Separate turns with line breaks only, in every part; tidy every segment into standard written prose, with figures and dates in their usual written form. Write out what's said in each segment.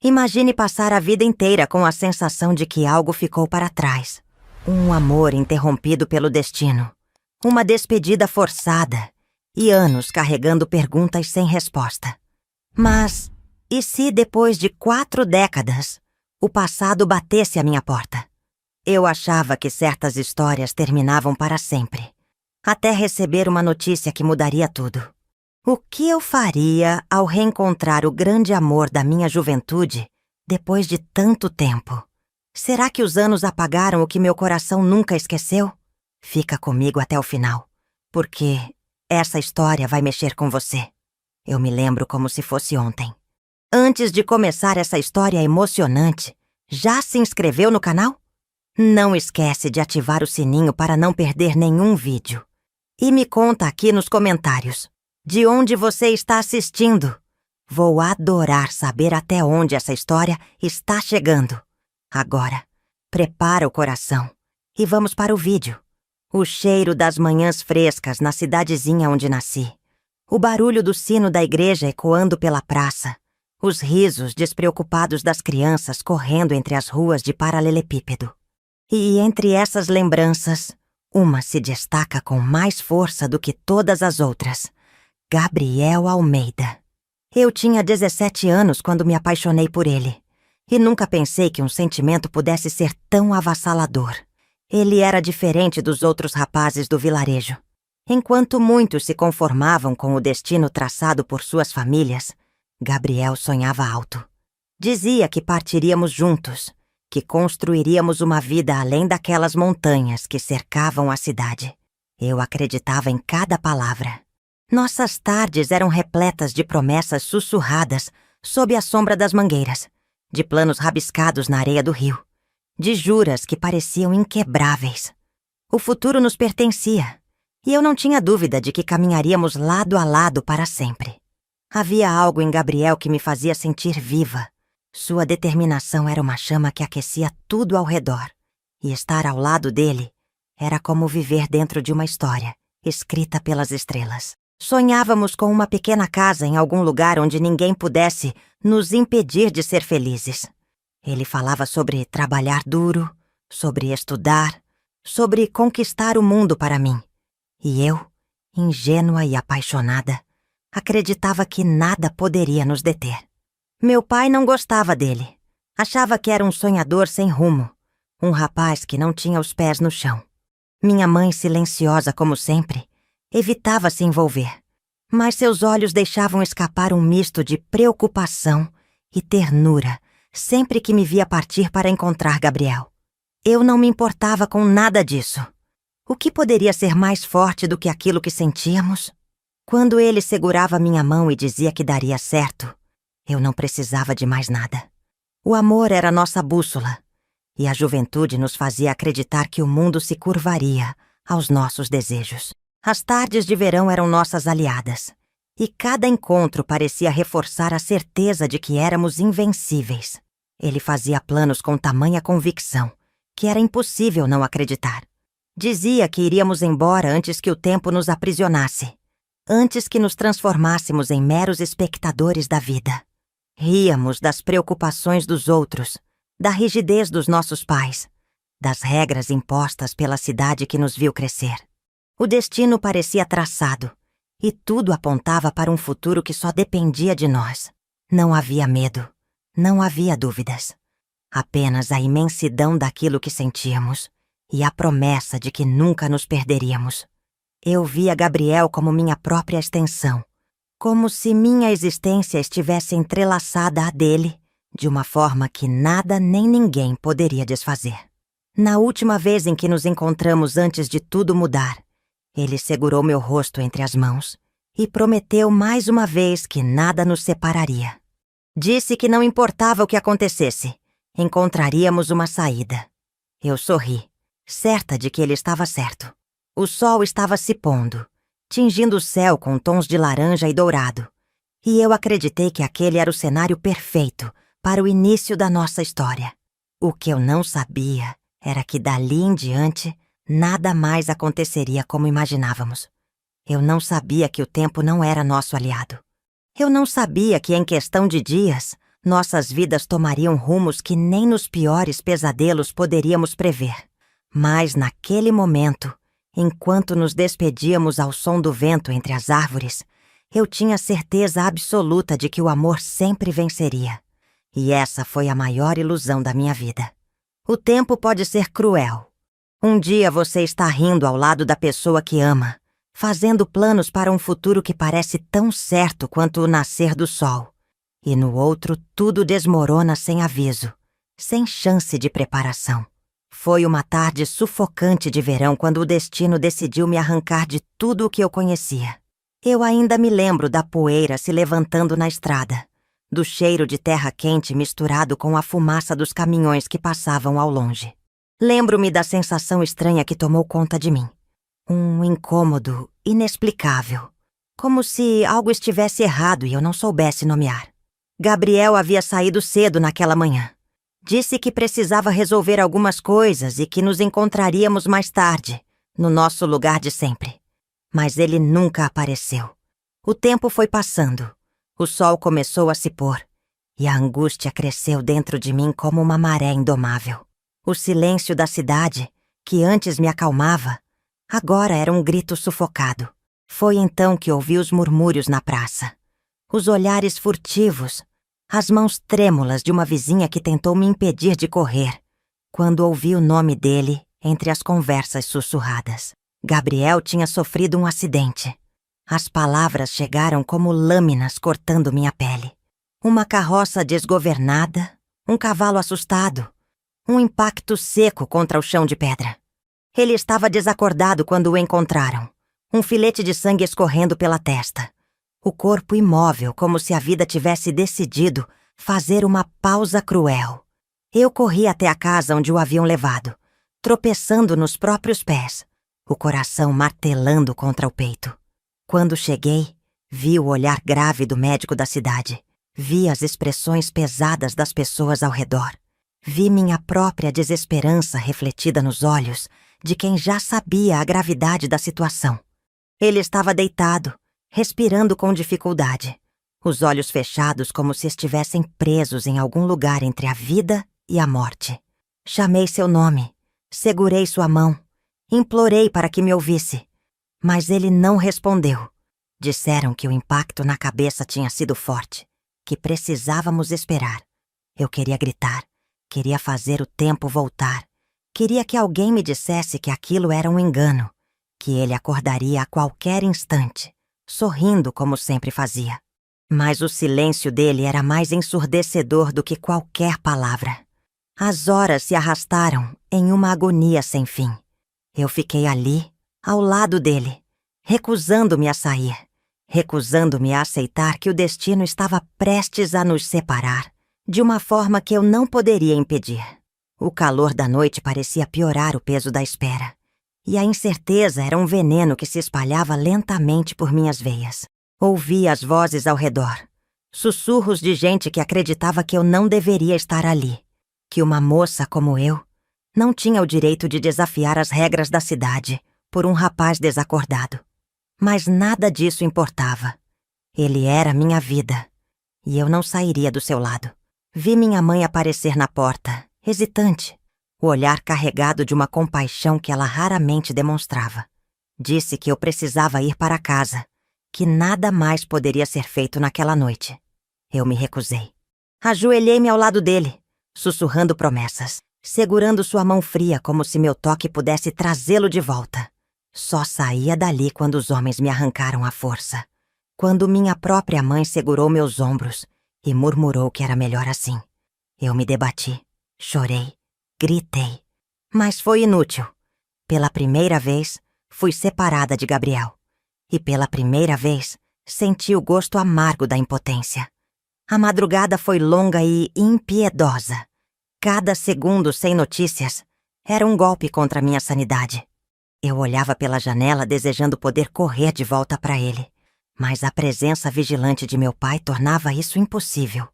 Imagine passar a vida inteira com a sensação de que algo ficou para trás. Um amor interrompido pelo destino. Uma despedida forçada. E anos carregando perguntas sem resposta. Mas, e se depois de 4 décadas, o passado batesse à minha porta? Eu achava que certas histórias terminavam para sempre. Até receber uma notícia que mudaria tudo. O que eu faria ao reencontrar o grande amor da minha juventude depois de tanto tempo? Será que os anos apagaram o que meu coração nunca esqueceu? Fica comigo até o final, porque essa história vai mexer com você. Eu me lembro como se fosse ontem. Antes de começar essa história emocionante, já se inscreveu no canal? Não esquece de ativar o sininho para não perder nenhum vídeo. E me conta aqui nos comentários. De onde você está assistindo? Vou adorar saber até onde essa história está chegando. Agora, prepara o coração e vamos para o vídeo. O cheiro das manhãs frescas na cidadezinha onde nasci. O barulho do sino da igreja ecoando pela praça. Os risos despreocupados das crianças correndo entre as ruas de paralelepípedo. E entre essas lembranças, uma se destaca com mais força do que todas as outras. Gabriel Almeida. Eu tinha 17 anos quando me apaixonei por ele. E nunca pensei que um sentimento pudesse ser tão avassalador. Ele era diferente dos outros rapazes do vilarejo. Enquanto muitos se conformavam com o destino traçado por suas famílias, Gabriel sonhava alto. Dizia que partiríamos juntos, que construiríamos uma vida além daquelas montanhas que cercavam a cidade. Eu acreditava em cada palavra. Nossas tardes eram repletas de promessas sussurradas sob a sombra das mangueiras, de planos rabiscados na areia do rio, de juras que pareciam inquebráveis. O futuro nos pertencia, e eu não tinha dúvida de que caminharíamos lado a lado para sempre. Havia algo em Gabriel que me fazia sentir viva. Sua determinação era uma chama que aquecia tudo ao redor, e estar ao lado dele era como viver dentro de uma história, escrita pelas estrelas. Sonhávamos com uma pequena casa em algum lugar onde ninguém pudesse nos impedir de ser felizes. Ele falava sobre trabalhar duro, sobre estudar, sobre conquistar o mundo para mim. E eu, ingênua e apaixonada, acreditava que nada poderia nos deter. Meu pai não gostava dele. Achava que era um sonhador sem rumo, um rapaz que não tinha os pés no chão. Minha mãe, silenciosa como sempre, evitava se envolver, mas seus olhos deixavam escapar um misto de preocupação e ternura sempre que me via partir para encontrar Gabriel. Eu não me importava com nada disso. O que poderia ser mais forte do que aquilo que sentíamos? Quando ele segurava minha mão e dizia que daria certo, eu não precisava de mais nada. O amor era nossa bússola, e a juventude nos fazia acreditar que o mundo se curvaria aos nossos desejos. As tardes de verão eram nossas aliadas, e cada encontro parecia reforçar a certeza de que éramos invencíveis. Ele fazia planos com tamanha convicção que era impossível não acreditar. Dizia que iríamos embora antes que o tempo nos aprisionasse, antes que nos transformássemos em meros espectadores da vida. Ríamos das preocupações dos outros, da rigidez dos nossos pais, das regras impostas pela cidade que nos viu crescer. O destino parecia traçado, e tudo apontava para um futuro que só dependia de nós. Não havia medo, não havia dúvidas. Apenas a imensidão daquilo que sentíamos e a promessa de que nunca nos perderíamos. Eu via Gabriel como minha própria extensão, como se minha existência estivesse entrelaçada à dele, de uma forma que nada nem ninguém poderia desfazer. Na última vez em que nos encontramos antes de tudo mudar, ele segurou meu rosto entre as mãos e prometeu mais uma vez que nada nos separaria. Disse que não importava o que acontecesse, encontraríamos uma saída. Eu sorri, certa de que ele estava certo. O sol estava se pondo, tingindo o céu com tons de laranja e dourado, e eu acreditei que aquele era o cenário perfeito para o início da nossa história. O que eu não sabia era que dali em diante nada mais aconteceria como imaginávamos. Eu não sabia que o tempo não era nosso aliado. Eu não sabia que em questão de dias Nossas vidas tomariam rumos que nem nos piores pesadelos poderíamos prever. Mas, naquele momento, enquanto nos despedíamos ao som do vento entre as árvores, eu tinha certeza absoluta de que o amor sempre venceria. E essa foi a maior ilusão da minha vida. O tempo pode ser cruel. Um dia você está rindo ao lado da pessoa que ama, fazendo planos para um futuro que parece tão certo quanto o nascer do sol. E no outro, tudo desmorona sem aviso, sem chance de preparação. Foi uma tarde sufocante de verão quando o destino decidiu me arrancar de tudo o que eu conhecia. Eu ainda me lembro da poeira se levantando na estrada, do cheiro de terra quente misturado com a fumaça dos caminhões que passavam ao longe. Lembro-me da sensação estranha que tomou conta de mim. Um incômodo inexplicável, como se algo estivesse errado e eu não soubesse nomear. Gabriel havia saído cedo naquela manhã. Disse que precisava resolver algumas coisas e que nos encontraríamos mais tarde, no nosso lugar de sempre. Mas ele nunca apareceu. O tempo foi passando. O sol começou a se pôr e a angústia cresceu dentro de mim como uma maré indomável. O silêncio da cidade, que antes me acalmava, agora era um grito sufocado. Foi então que ouvi os murmúrios na praça, os olhares furtivos, as mãos trêmulas de uma vizinha que tentou me impedir de correr, quando ouvi o nome dele entre as conversas sussurradas. Gabriel tinha sofrido um acidente. As palavras chegaram como lâminas cortando minha pele. Uma carroça desgovernada, um cavalo assustado, um impacto seco contra o chão de pedra. Ele estava desacordado quando o encontraram, um filete de sangue escorrendo pela testa. O corpo imóvel, como se a vida tivesse decidido fazer uma pausa cruel. Eu corri até a casa onde o haviam levado, tropeçando nos próprios pés, o coração martelando contra o peito. Quando cheguei, vi o olhar grave do médico da cidade. Vi as expressões pesadas das pessoas ao redor. Vi minha própria desesperança refletida nos olhos de quem já sabia a gravidade da situação. Ele estava deitado, respirando com dificuldade, os olhos fechados como se estivessem presos em algum lugar entre a vida e a morte. Chamei seu nome, segurei sua mão, implorei para que me ouvisse, mas ele não respondeu. Disseram que o impacto na cabeça tinha sido forte, que precisávamos esperar. Eu queria gritar. Queria fazer o tempo voltar. Queria que alguém me dissesse que aquilo era um engano, que ele acordaria a qualquer instante, sorrindo como sempre fazia. Mas o silêncio dele era mais ensurdecedor do que qualquer palavra. As horas se arrastaram em uma agonia sem fim. Eu fiquei ali, ao lado dele, recusando-me a sair, recusando-me a aceitar que o destino estava prestes a nos separar, de uma forma que eu não poderia impedir. O calor da noite parecia piorar o peso da espera, e a incerteza era um veneno que se espalhava lentamente por minhas veias. Ouvia as vozes ao redor, sussurros de gente que acreditava que eu não deveria estar ali, que uma moça como eu não tinha o direito de desafiar as regras da cidade por um rapaz desacordado. Mas nada disso importava. Ele era minha vida, e eu não sairia do seu lado. Vi minha mãe aparecer na porta, hesitante, o olhar carregado de uma compaixão que ela raramente demonstrava. Disse que eu precisava ir para casa, que nada mais poderia ser feito naquela noite. Eu me recusei. Ajoelhei-me ao lado dele, sussurrando promessas, segurando sua mão fria como se meu toque pudesse trazê-lo de volta. Só saía dali quando os homens me arrancaram à força, quando minha própria mãe segurou meus ombros e murmurou que era melhor assim. Eu me debati, chorei, gritei, mas foi inútil. Pela primeira vez, fui separada de Gabriel. E pela primeira vez, senti o gosto amargo da impotência. A madrugada foi longa e impiedosa. Cada segundo sem notícias era um golpe contra minha sanidade. Eu olhava pela janela desejando poder correr de volta para ele, mas a presença vigilante de meu pai tornava isso impossível.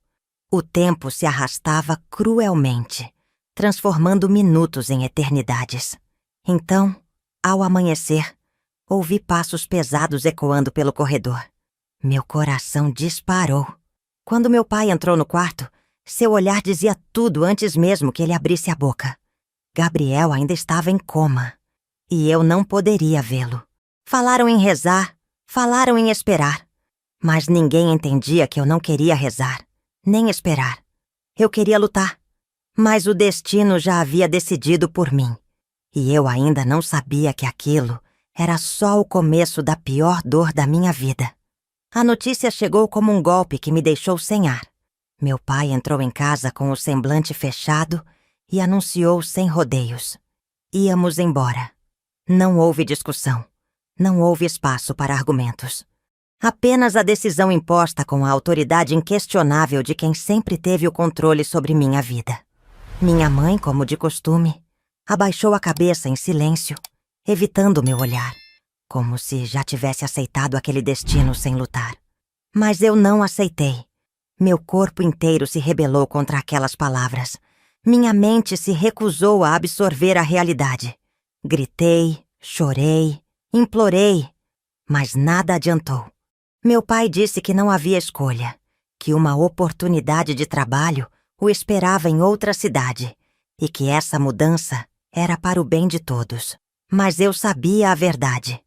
O tempo se arrastava cruelmente, transformando minutos em eternidades. Então, ao amanhecer, ouvi passos pesados ecoando pelo corredor. Meu coração disparou. Quando meu pai entrou no quarto, Seu olhar dizia tudo antes mesmo que ele abrisse a boca. Gabriel ainda estava em coma. E eu não poderia vê-lo. Falaram em rezar, falaram em esperar. Mas ninguém entendia que eu não queria rezar, nem esperar. Eu queria lutar. Mas o destino já havia decidido por mim. E eu ainda não sabia que aquilo era só o começo da pior dor da minha vida. A notícia chegou como um golpe que me deixou sem ar. Meu pai entrou em casa com o semblante fechado e anunciou sem rodeios. Íamos embora. Não houve discussão. Não houve espaço para argumentos. Apenas a decisão imposta com a autoridade inquestionável de quem sempre teve o controle sobre minha vida. Minha mãe, como de costume, abaixou a cabeça em silêncio, evitando meu olhar, como se já tivesse aceitado aquele destino sem lutar. Mas eu não aceitei. Meu corpo inteiro se rebelou contra aquelas palavras. Minha mente se recusou a absorver a realidade. Gritei, chorei, implorei, mas nada adiantou. Meu pai disse que não havia escolha, que uma oportunidade de trabalho o esperava em outra cidade e que essa mudança era para o bem de todos. Mas eu sabia a verdade.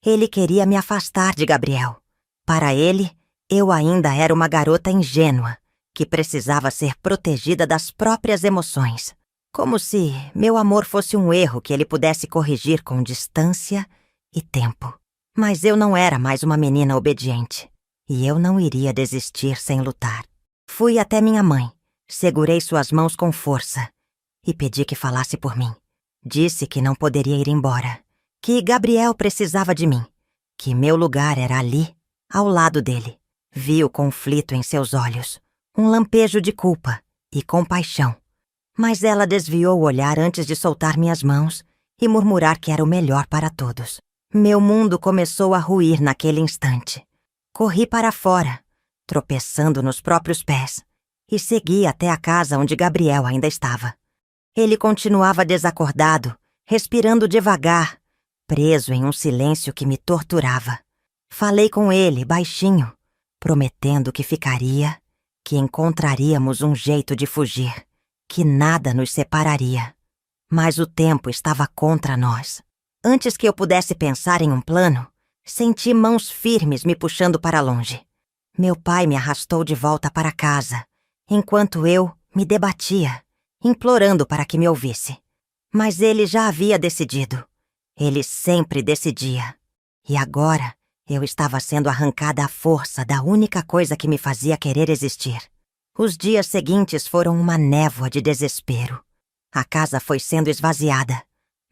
Ele queria me afastar de Gabriel. Para ele, eu ainda era uma garota ingênua, que precisava ser protegida das próprias emoções. Como se meu amor fosse um erro que ele pudesse corrigir com distância e tempo. Mas eu não era mais uma menina obediente. E eu não iria desistir sem lutar. Fui até minha mãe, segurei suas mãos com força e pedi que falasse por mim. Disse que não poderia ir embora, que Gabriel precisava de mim, que meu lugar era ali, ao lado dele. Vi o conflito em seus olhos, um lampejo de culpa e compaixão. Mas ela desviou o olhar antes de soltar minhas mãos e murmurar que era o melhor para todos. Meu mundo começou a ruir naquele instante. Corri para fora, tropeçando nos próprios pés, e segui até a casa onde Gabriel ainda estava. Ele continuava desacordado, respirando devagar, preso em um silêncio que me torturava. Falei com ele, baixinho, prometendo que ficaria, que encontraríamos um jeito de fugir, que nada nos separaria. Mas o tempo estava contra nós. Antes que eu pudesse pensar em um plano, senti mãos firmes me puxando para longe. Meu pai me arrastou de volta para casa, enquanto eu me debatia, implorando para que me ouvisse. Mas ele já havia decidido. Ele sempre decidia. E agora eu estava sendo arrancada à força da única coisa que me fazia querer existir. Os dias seguintes foram uma névoa de desespero. A casa foi sendo esvaziada,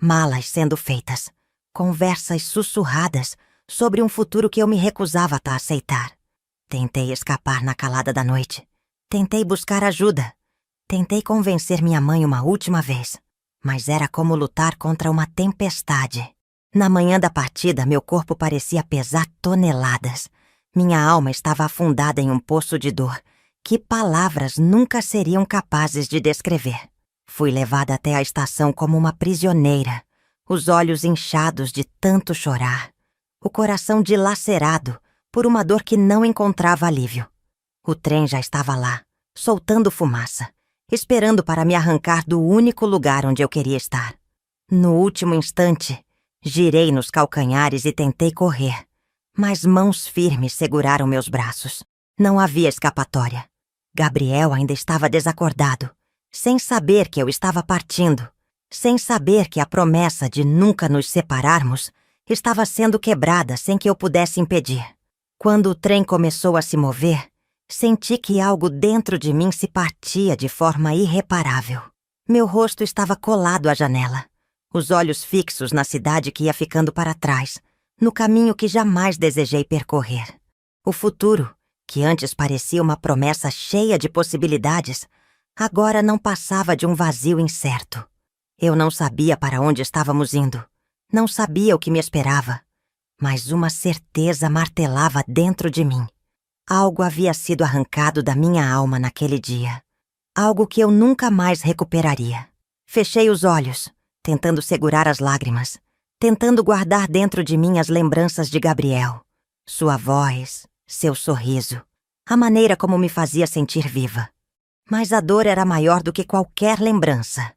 malas sendo feitas, conversas sussurradas sobre um futuro que eu me recusava a aceitar. Tentei escapar na calada da noite. Tentei buscar ajuda. Tentei convencer minha mãe uma última vez. Mas era como lutar contra uma tempestade. Na manhã da partida, meu corpo parecia pesar toneladas. Minha alma estava afundada em um poço de dor que palavras nunca seriam capazes de descrever. Fui levada até a estação como uma prisioneira, os olhos inchados de tanto chorar, o coração dilacerado por uma dor que não encontrava alívio. O trem já estava lá, soltando fumaça, esperando para me arrancar do único lugar onde eu queria estar. No último instante, girei nos calcanhares e tentei correr, mas mãos firmes seguraram meus braços. Não havia escapatória. Gabriel ainda estava desacordado, sem saber que eu estava partindo, sem saber que a promessa de nunca nos separarmos estava sendo quebrada sem que eu pudesse impedir. Quando o trem começou a se mover, senti que algo dentro de mim se partia de forma irreparável. Meu rosto estava colado à janela, os olhos fixos na cidade que ia ficando para trás, no caminho que jamais desejei percorrer. O futuro, que antes parecia uma promessa cheia de possibilidades, agora não passava de um vazio incerto. Eu não sabia para onde estávamos indo, não sabia o que me esperava, mas uma certeza martelava dentro de mim. Algo havia sido arrancado da minha alma naquele dia, algo que eu nunca mais recuperaria. Fechei os olhos, tentando segurar as lágrimas, tentando guardar dentro de mim as lembranças de Gabriel, sua voz, seu sorriso, a maneira como me fazia sentir viva. Mas a dor era maior do que qualquer lembrança.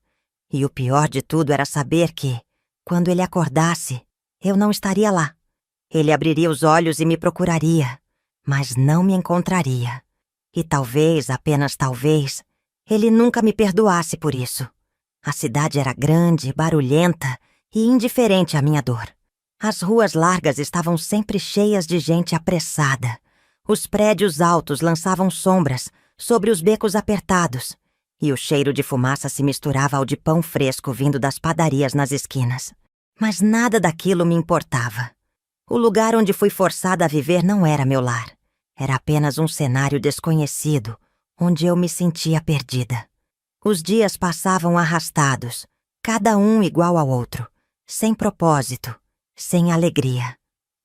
E o pior de tudo era saber que, quando ele acordasse, eu não estaria lá. Ele abriria os olhos e me procuraria, mas não me encontraria. E talvez, apenas talvez, ele nunca me perdoasse por isso. A cidade era grande, barulhenta e indiferente à minha dor. As ruas largas estavam sempre cheias de gente apressada. Os prédios altos lançavam sombras sobre os becos apertados, e o cheiro de fumaça se misturava ao de pão fresco vindo das padarias nas esquinas. Mas nada daquilo me importava. O lugar onde fui forçada a viver não era meu lar. Era apenas um cenário desconhecido, onde eu me sentia perdida. Os dias passavam arrastados, cada um igual ao outro, sem propósito, sem alegria.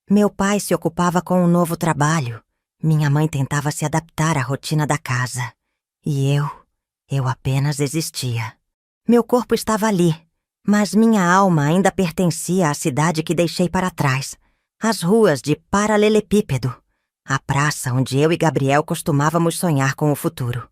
Meu pai se ocupava com um novo trabalho. Minha mãe tentava se adaptar à rotina da casa. E eu apenas existia. Meu corpo estava ali, mas minha alma ainda pertencia à cidade que deixei para trás. As ruas de paralelepípedo. A praça onde eu e Gabriel costumávamos sonhar com o futuro.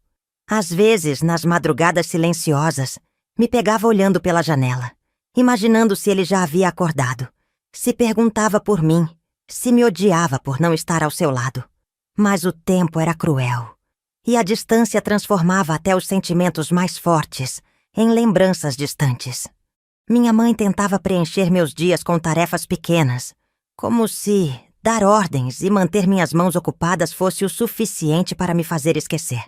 Às vezes, nas madrugadas silenciosas, me pegava olhando pela janela, imaginando se ele já havia acordado, se perguntava por mim, se me odiava por não estar ao seu lado. Mas o tempo era cruel, e a distância transformava até os sentimentos mais fortes em lembranças distantes. Minha mãe tentava preencher meus dias com tarefas pequenas, como se dar ordens e manter minhas mãos ocupadas fosse o suficiente para me fazer esquecer.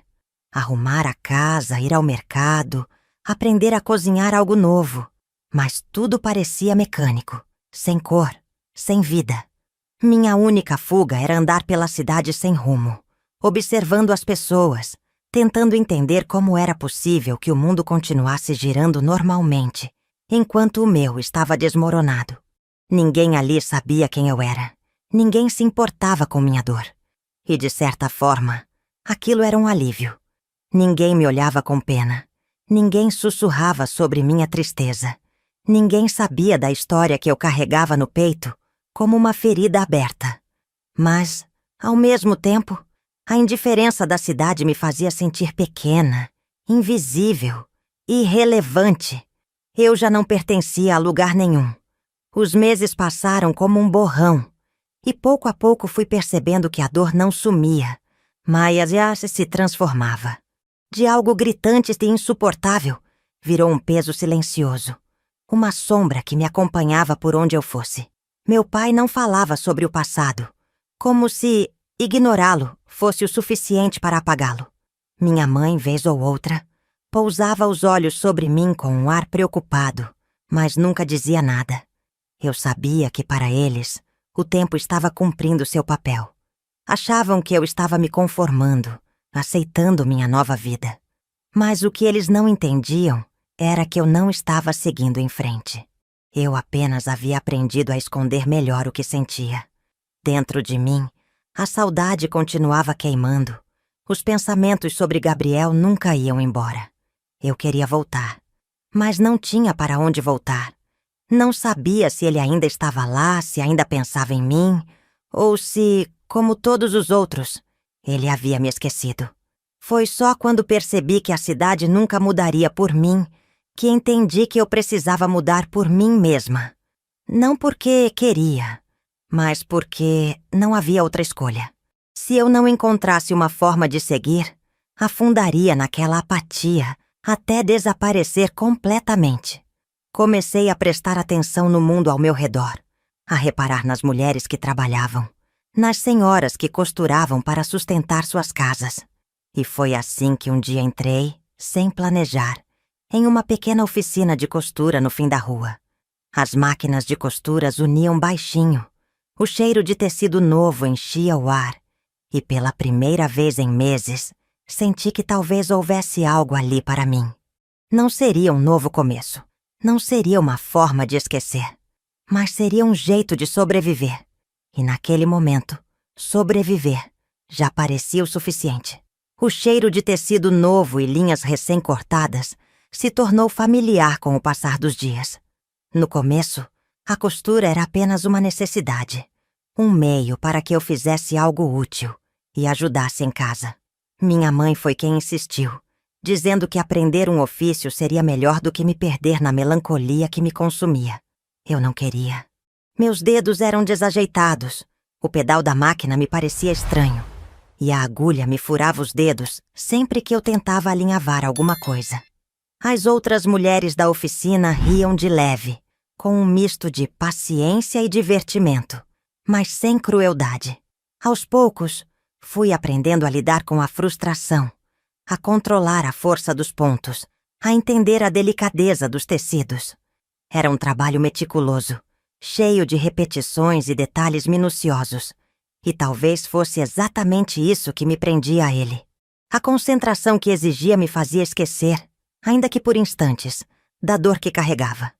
Arrumar a casa, ir ao mercado, aprender a cozinhar algo novo. Mas tudo parecia mecânico, sem cor, sem vida. Minha única fuga era andar pela cidade sem rumo, observando as pessoas, tentando entender como era possível que o mundo continuasse girando normalmente, enquanto o meu estava desmoronado. Ninguém ali sabia quem eu era. Ninguém se importava com minha dor. E, de certa forma, aquilo era um alívio. Ninguém me olhava com pena. Ninguém sussurrava sobre minha tristeza. Ninguém sabia da história que eu carregava no peito como uma ferida aberta. Mas, ao mesmo tempo, a indiferença da cidade me fazia sentir pequena, invisível, irrelevante. Eu já não pertencia a lugar nenhum. Os meses passaram como um borrão. E pouco a pouco fui percebendo que a dor não sumia, mas já se transformava. De algo gritante e insuportável, virou um peso silencioso. Uma sombra que me acompanhava por onde eu fosse. Meu pai não falava sobre o passado, como se ignorá-lo fosse o suficiente para apagá-lo. Minha mãe, vez ou outra, pousava os olhos sobre mim com um ar preocupado, mas nunca dizia nada. Eu sabia que para eles o tempo estava cumprindo seu papel. Achavam que eu estava me conformando, aceitando minha nova vida. Mas o que eles não entendiam era que eu não estava seguindo em frente. Eu apenas havia aprendido a esconder melhor o que sentia. Dentro de mim, a saudade continuava queimando. Os pensamentos sobre Gabriel nunca iam embora. Eu queria voltar, mas não tinha para onde voltar. Não sabia se ele ainda estava lá, se ainda pensava em mim, ou se, como todos os outros, ele havia me esquecido. Foi só quando percebi que a cidade nunca mudaria por mim que entendi que eu precisava mudar por mim mesma. Não porque queria, mas porque não havia outra escolha. Se eu não encontrasse uma forma de seguir, afundaria naquela apatia até desaparecer completamente. Comecei a prestar atenção no mundo ao meu redor, a reparar nas mulheres que trabalhavam, nas senhoras que costuravam para sustentar suas casas. E foi assim que um dia entrei, sem planejar, em uma pequena oficina de costura no fim da rua. As máquinas de costura zuniam baixinho, o cheiro de tecido novo enchia o ar, e pela primeira vez em meses, senti que talvez houvesse algo ali para mim. Não seria um novo começo. Não seria uma forma de esquecer, mas seria um jeito de sobreviver. E naquele momento, sobreviver já parecia o suficiente. O cheiro de tecido novo e linhas recém-cortadas se tornou familiar com o passar dos dias. No começo, a costura era apenas uma necessidade, um meio para que eu fizesse algo útil e ajudasse em casa. Minha mãe foi quem insistiu, dizendo que aprender um ofício seria melhor do que me perder na melancolia que me consumia. Eu não queria. Meus dedos eram desajeitados, o pedal da máquina me parecia estranho, e a agulha me furava os dedos sempre que eu tentava alinhavar alguma coisa. As outras mulheres da oficina riam de leve, com um misto de paciência e divertimento, mas sem crueldade. Aos poucos, fui aprendendo a lidar com a frustração, a controlar a força dos pontos, a entender a delicadeza dos tecidos. Era um trabalho meticuloso, cheio de repetições e detalhes minuciosos, e talvez fosse exatamente isso que me prendia a ele. A concentração que exigia me fazia esquecer, ainda que por instantes, da dor que carregava.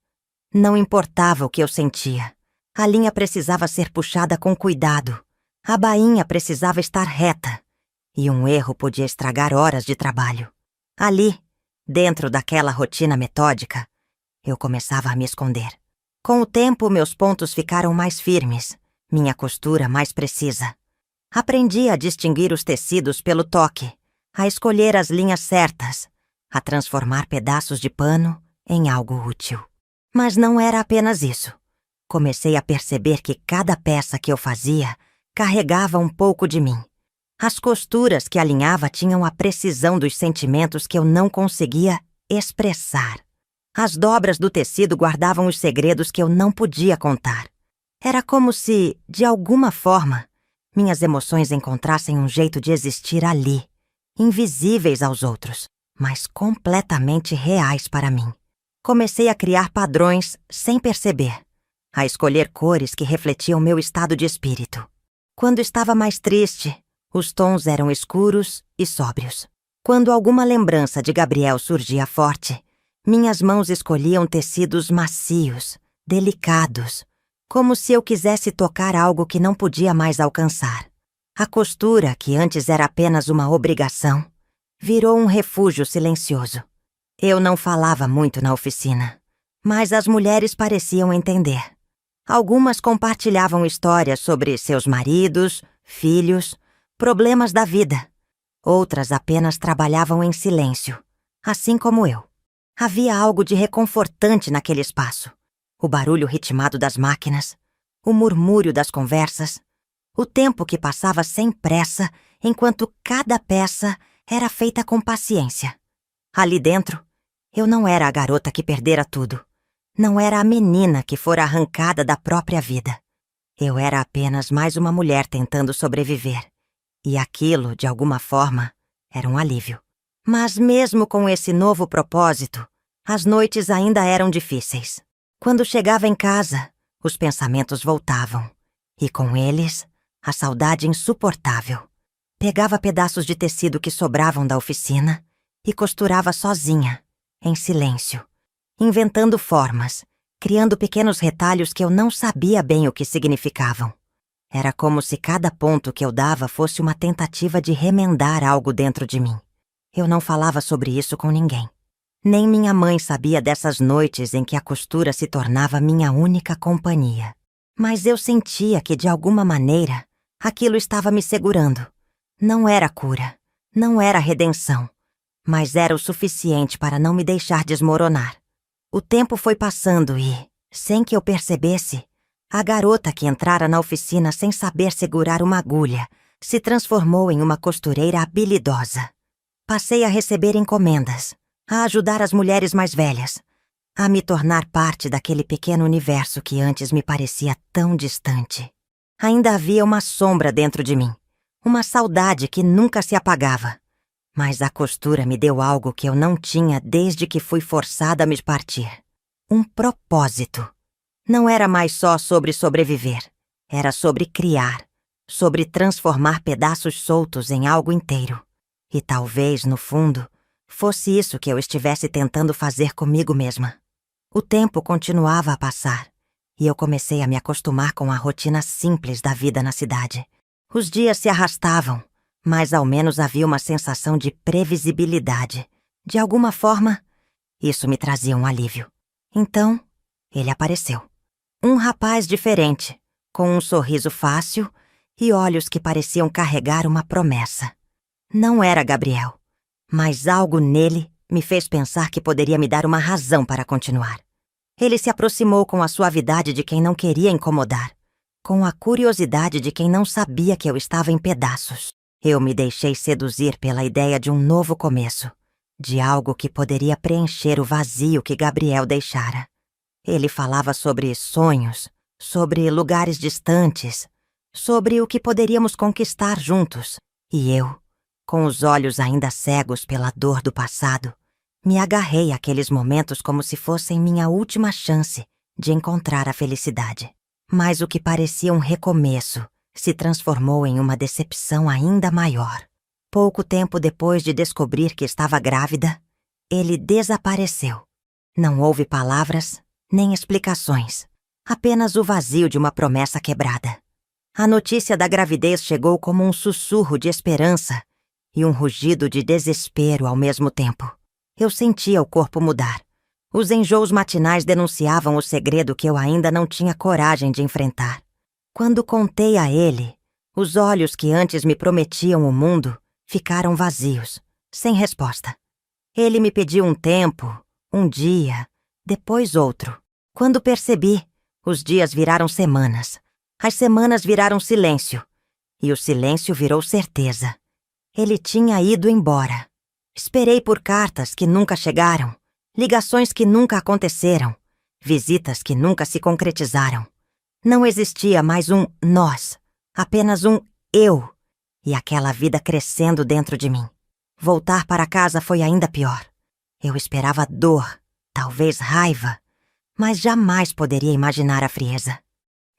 Não importava o que eu sentia. A linha precisava ser puxada com cuidado. A bainha precisava estar reta. E um erro podia estragar horas de trabalho. Ali, dentro daquela rotina metódica, eu começava a me esconder. Com o tempo, meus pontos ficaram mais firmes, minha costura mais precisa. Aprendi a distinguir os tecidos pelo toque, a escolher as linhas certas, a transformar pedaços de pano em algo útil. Mas não era apenas isso. Comecei a perceber que cada peça que eu fazia carregava um pouco de mim. As costuras que alinhava tinham a precisão dos sentimentos que eu não conseguia expressar. As dobras do tecido guardavam os segredos que eu não podia contar. Era como se, de alguma forma, minhas emoções encontrassem um jeito de existir ali, invisíveis aos outros, mas completamente reais para mim. Comecei a criar padrões sem perceber, a escolher cores que refletiam meu estado de espírito. Quando estava mais triste, os tons eram escuros e sóbrios. Quando alguma lembrança de Gabriel surgia forte, minhas mãos escolhiam tecidos macios, delicados, como se eu quisesse tocar algo que não podia mais alcançar. A costura, que antes era apenas uma obrigação, virou um refúgio silencioso. Eu não falava muito na oficina, mas as mulheres pareciam entender. Algumas compartilhavam histórias sobre seus maridos, filhos, problemas da vida. Outras apenas trabalhavam em silêncio, assim como eu. Havia algo de reconfortante naquele espaço. O barulho ritmado das máquinas, o murmúrio das conversas, o tempo que passava sem pressa enquanto cada peça era feita com paciência. Ali dentro, eu não era a garota que perdera tudo. Não era a menina que fora arrancada da própria vida. Eu era apenas mais uma mulher tentando sobreviver. E aquilo, de alguma forma, era um alívio. Mas mesmo com esse novo propósito, as noites ainda eram difíceis. Quando chegava em casa, os pensamentos voltavam. E com eles, a saudade insuportável. Pegava pedaços de tecido que sobravam da oficina e costurava sozinha, em silêncio, inventando formas, criando pequenos retalhos que eu não sabia bem o que significavam. Era como se cada ponto que eu dava fosse uma tentativa de remendar algo dentro de mim. Eu não falava sobre isso com ninguém. Nem minha mãe sabia dessas noites em que a costura se tornava minha única companhia. Mas eu sentia que, de alguma maneira, aquilo estava me segurando. Não era cura, não era redenção, mas era o suficiente para não me deixar desmoronar. O tempo foi passando e, sem que eu percebesse, a garota que entrara na oficina sem saber segurar uma agulha se transformou em uma costureira habilidosa. Passei a receber encomendas, a ajudar as mulheres mais velhas, a me tornar parte daquele pequeno universo que antes me parecia tão distante. Ainda havia uma sombra dentro de mim, uma saudade que nunca se apagava. Mas a costura me deu algo que eu não tinha desde que fui forçada a me partir. Um propósito. Não era mais só sobre sobreviver. Era sobre criar, sobre transformar pedaços soltos em algo inteiro. E talvez, no fundo, fosse isso que eu estivesse tentando fazer comigo mesma. O tempo continuava a passar, e eu comecei a me acostumar com a rotina simples da vida na cidade. Os dias se arrastavam, mas ao menos havia uma sensação de previsibilidade. De alguma forma, isso me trazia um alívio. Então, ele apareceu. Um rapaz diferente, com um sorriso fácil e olhos que pareciam carregar uma promessa. Não era Gabriel. Mas algo nele me fez pensar que poderia me dar uma razão para continuar. Ele se aproximou com a suavidade de quem não queria incomodar, com a curiosidade de quem não sabia que eu estava em pedaços. Eu me deixei seduzir pela ideia de um novo começo, de algo que poderia preencher o vazio que Gabriel deixara. Ele falava sobre sonhos, sobre lugares distantes, sobre o que poderíamos conquistar juntos. E eu, com os olhos ainda cegos pela dor do passado, me agarrei àqueles momentos como se fossem minha última chance de encontrar a felicidade. Mas o que parecia um recomeço se transformou em uma decepção ainda maior. Pouco tempo depois de descobrir que estava grávida, ele desapareceu. Não houve palavras nem explicações, apenas o vazio de uma promessa quebrada. A notícia da gravidez chegou como um sussurro de esperança e um rugido de desespero ao mesmo tempo. Eu sentia o corpo mudar. Os enjoos matinais denunciavam o segredo que eu ainda não tinha coragem de enfrentar. Quando contei a ele, os olhos que antes me prometiam o mundo ficaram vazios, sem resposta. Ele me pediu um tempo, um dia, depois outro. Quando percebi, os dias viraram semanas. As semanas viraram silêncio. E o silêncio virou certeza. Ele tinha ido embora. Esperei por cartas que nunca chegaram, ligações que nunca aconteceram, visitas que nunca se concretizaram. Não existia mais um nós, apenas um eu, e aquela vida crescendo dentro de mim. Voltar para casa foi ainda pior. Eu esperava dor, talvez raiva, mas jamais poderia imaginar a frieza.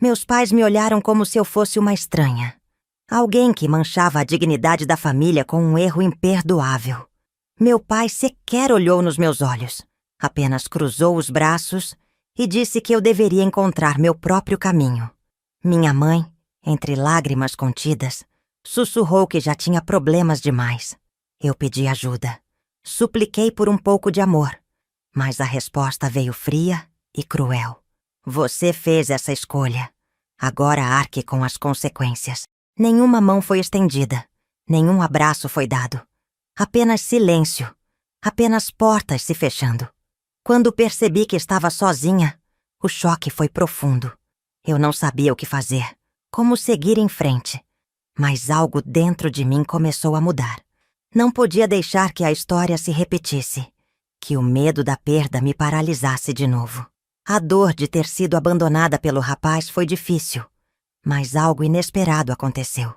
Meus pais me olharam como se eu fosse uma estranha, alguém que manchava a dignidade da família com um erro imperdoável. Meu pai sequer olhou nos meus olhos, apenas cruzou os braços e disse que eu deveria encontrar meu próprio caminho. Minha mãe, entre lágrimas contidas, sussurrou que já tinha problemas demais. Eu pedi ajuda. Supliquei por um pouco de amor, mas a resposta veio fria e cruel. Você fez essa escolha. Agora arque com as consequências. Nenhuma mão foi estendida. Nenhum abraço foi dado. Apenas silêncio. Apenas portas se fechando. Quando percebi que estava sozinha, o choque foi profundo. Eu não sabia o que fazer, como seguir em frente. Mas algo dentro de mim começou a mudar. Não podia deixar que a história se repetisse, que o medo da perda me paralisasse de novo. A dor de ter sido abandonada pelo rapaz foi difícil, mas algo inesperado aconteceu.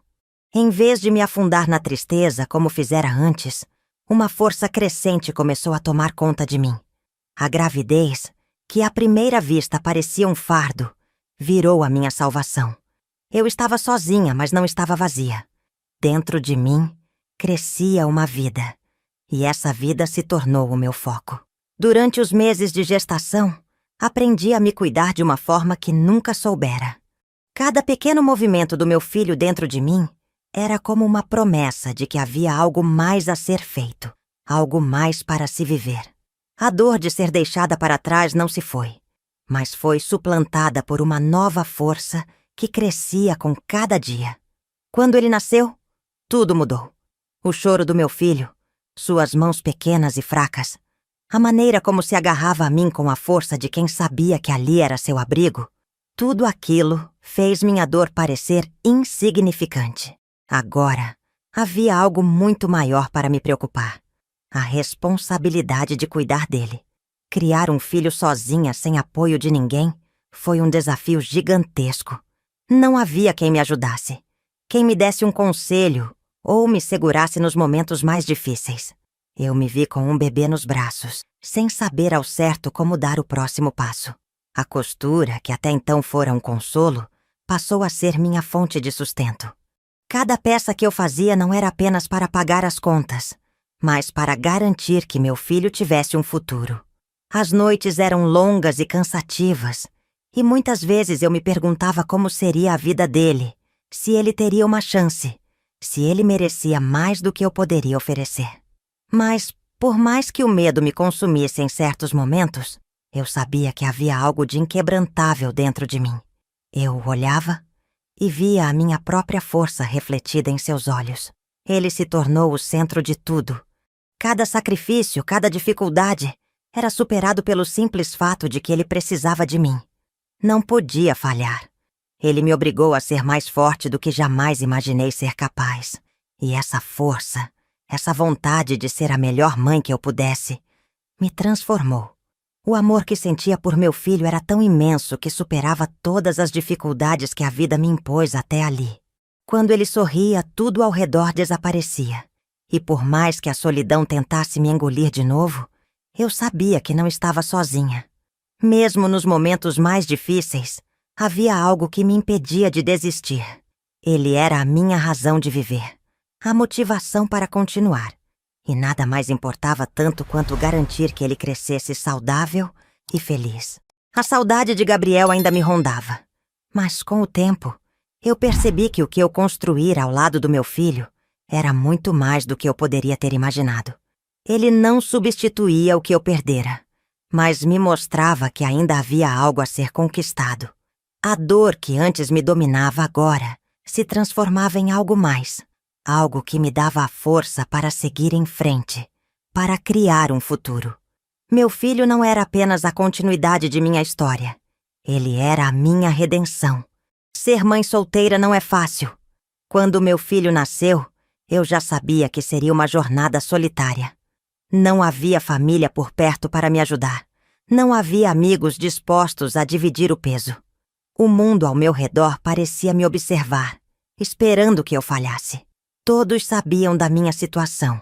Em vez de me afundar na tristeza como fizera antes, uma força crescente começou a tomar conta de mim. A gravidez, que à primeira vista parecia um fardo, virou a minha salvação. Eu estava sozinha, mas não estava vazia. Dentro de mim, crescia uma vida, e essa vida se tornou o meu foco. Durante os meses de gestação, aprendi a me cuidar de uma forma que nunca soubera. Cada pequeno movimento do meu filho dentro de mim era como uma promessa de que havia algo mais a ser feito, algo mais para se viver. A dor de ser deixada para trás não se foi, mas foi suplantada por uma nova força que crescia com cada dia. Quando ele nasceu, tudo mudou. O choro do meu filho, suas mãos pequenas e fracas, a maneira como se agarrava a mim com a força de quem sabia que ali era seu abrigo, tudo aquilo fez minha dor parecer insignificante. Agora, havia algo muito maior para me preocupar. A responsabilidade de cuidar dele. Criar um filho sozinha, sem apoio de ninguém, foi um desafio gigantesco. Não havia quem me ajudasse, quem me desse um conselho ou me segurasse nos momentos mais difíceis. Eu me vi com um bebê nos braços, sem saber ao certo como dar o próximo passo. A costura, que até então fora um consolo, passou a ser minha fonte de sustento. Cada peça que eu fazia não era apenas para pagar as contas, mas para garantir que meu filho tivesse um futuro. As noites eram longas e cansativas, e muitas vezes eu me perguntava como seria a vida dele, se ele teria uma chance, se ele merecia mais do que eu poderia oferecer. Mas, por mais que o medo me consumisse em certos momentos, eu sabia que havia algo de inquebrantável dentro de mim. Eu o olhava e via a minha própria força refletida em seus olhos. Ele se tornou o centro de tudo. Cada sacrifício, cada dificuldade era superado pelo simples fato de que ele precisava de mim. Não podia falhar. Ele me obrigou a ser mais forte do que jamais imaginei ser capaz. E essa força, essa vontade de ser a melhor mãe que eu pudesse, me transformou. O amor que sentia por meu filho era tão imenso que superava todas as dificuldades que a vida me impôs até ali. Quando ele sorria, tudo ao redor desaparecia. E por mais que a solidão tentasse me engolir de novo, eu sabia que não estava sozinha. Mesmo nos momentos mais difíceis, havia algo que me impedia de desistir. Ele era a minha razão de viver, a motivação para continuar. E nada mais importava tanto quanto garantir que ele crescesse saudável e feliz. A saudade de Gabriel ainda me rondava. Mas com o tempo, eu percebi que o que eu construíra ao lado do meu filho era muito mais do que eu poderia ter imaginado. Ele não substituía o que eu perdera, mas me mostrava que ainda havia algo a ser conquistado. A dor que antes me dominava agora se transformava em algo mais. Algo que me dava a força para seguir em frente, para criar um futuro. Meu filho não era apenas a continuidade de minha história. Ele era a minha redenção. Ser mãe solteira não é fácil. Quando meu filho nasceu, eu já sabia que seria uma jornada solitária. Não havia família por perto para me ajudar. Não havia amigos dispostos a dividir o peso. O mundo ao meu redor parecia me observar, esperando que eu falhasse. Todos sabiam da minha situação,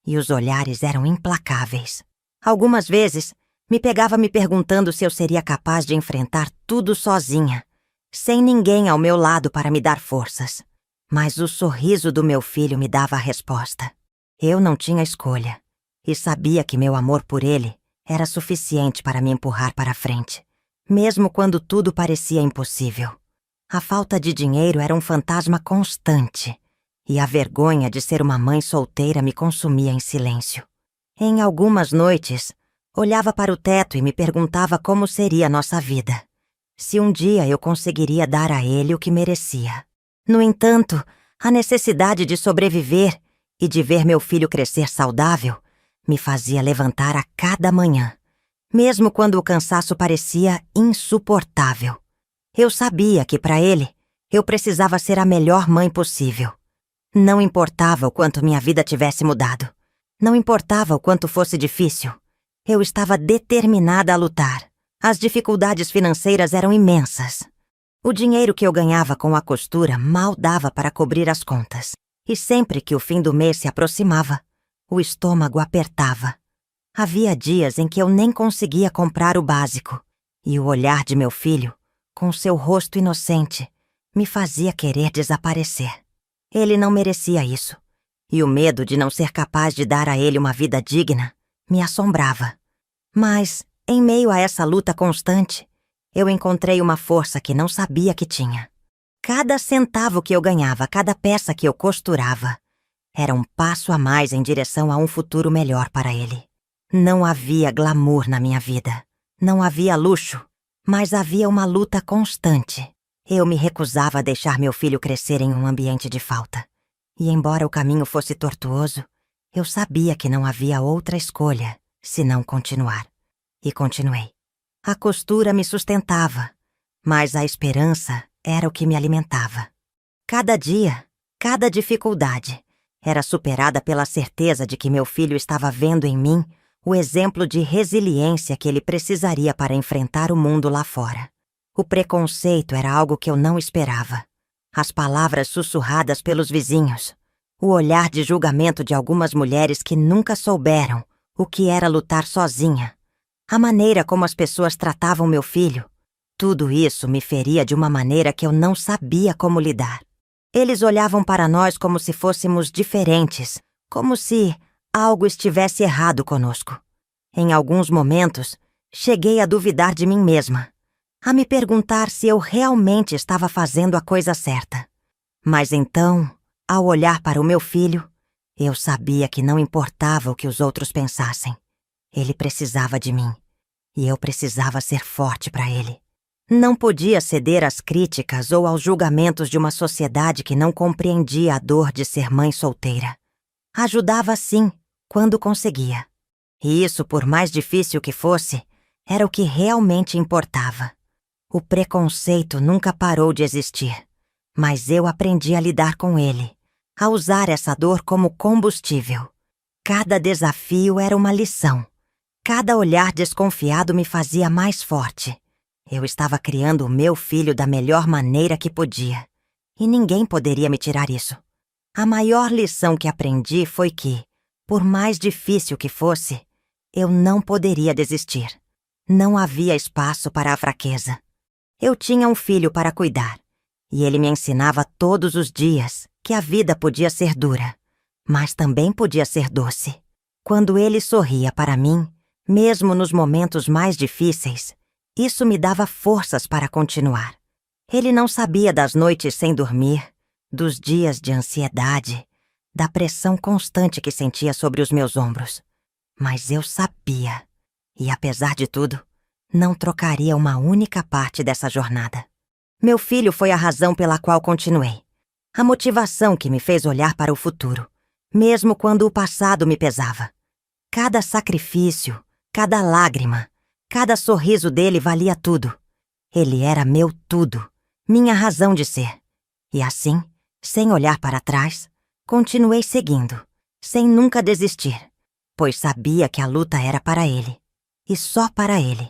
e os olhares eram implacáveis. Algumas vezes, me pegava me perguntando se eu seria capaz de enfrentar tudo sozinha, sem ninguém ao meu lado para me dar forças. Mas o sorriso do meu filho me dava a resposta. Eu não tinha escolha, e sabia que meu amor por ele era suficiente para me empurrar para frente, mesmo quando tudo parecia impossível. A falta de dinheiro era um fantasma constante, e a vergonha de ser uma mãe solteira me consumia em silêncio. Em algumas noites, olhava para o teto e me perguntava como seria nossa vida. Se um dia eu conseguiria dar a ele o que merecia. No entanto, a necessidade de sobreviver e de ver meu filho crescer saudável me fazia levantar a cada manhã, mesmo quando o cansaço parecia insuportável. Eu sabia que, para ele, eu precisava ser a melhor mãe possível. Não importava o quanto minha vida tivesse mudado. Não importava o quanto fosse difícil. Eu estava determinada a lutar. As dificuldades financeiras eram imensas. O dinheiro que eu ganhava com a costura mal dava para cobrir as contas. E sempre que o fim do mês se aproximava, o estômago apertava. Havia dias em que eu nem conseguia comprar o básico. E o olhar de meu filho, com seu rosto inocente, me fazia querer desaparecer. Ele não merecia isso, e o medo de não ser capaz de dar a ele uma vida digna me assombrava. Mas, em meio a essa luta constante, eu encontrei uma força que não sabia que tinha. Cada centavo que eu ganhava, cada peça que eu costurava, era um passo a mais em direção a um futuro melhor para ele. Não havia glamour na minha vida, não havia luxo, mas havia uma luta constante. Eu me recusava a deixar meu filho crescer em um ambiente de falta. E embora o caminho fosse tortuoso, eu sabia que não havia outra escolha senão continuar. E continuei. A costura me sustentava, mas a esperança era o que me alimentava. Cada dia, cada dificuldade, era superada pela certeza de que meu filho estava vendo em mim o exemplo de resiliência que ele precisaria para enfrentar o mundo lá fora. O preconceito era algo que eu não esperava. As palavras sussurradas pelos vizinhos, o olhar de julgamento de algumas mulheres que nunca souberam o que era lutar sozinha, a maneira como as pessoas tratavam meu filho, tudo isso me feria de uma maneira que eu não sabia como lidar. Eles olhavam para nós como se fôssemos diferentes, como se algo estivesse errado conosco. Em alguns momentos, cheguei a duvidar de mim mesma, a me perguntar se eu realmente estava fazendo a coisa certa. Mas então, ao olhar para o meu filho, eu sabia que não importava o que os outros pensassem. Ele precisava de mim, e eu precisava ser forte para ele. Não podia ceder às críticas ou aos julgamentos de uma sociedade que não compreendia a dor de ser mãe solteira. Ajudava sim, quando conseguia. E isso, por mais difícil que fosse, era o que realmente importava. O preconceito nunca parou de existir, mas eu aprendi a lidar com ele, a usar essa dor como combustível. Cada desafio era uma lição. Cada olhar desconfiado me fazia mais forte. Eu estava criando o meu filho da melhor maneira que podia, e ninguém poderia me tirar isso. A maior lição que aprendi foi que, por mais difícil que fosse, eu não poderia desistir. Não havia espaço para a fraqueza. Eu tinha um filho para cuidar, e ele me ensinava todos os dias que a vida podia ser dura, mas também podia ser doce. Quando ele sorria para mim, mesmo nos momentos mais difíceis, isso me dava forças para continuar. Ele não sabia das noites sem dormir, dos dias de ansiedade, da pressão constante que sentia sobre os meus ombros. Mas eu sabia, e apesar de tudo, não trocaria uma única parte dessa jornada. Meu filho foi a razão pela qual continuei. A motivação que me fez olhar para o futuro, mesmo quando o passado me pesava. Cada sacrifício, cada lágrima, cada sorriso dele valia tudo. Ele era meu tudo, minha razão de ser. E assim, sem olhar para trás, continuei seguindo, sem nunca desistir, pois sabia que a luta era para ele, e só para ele.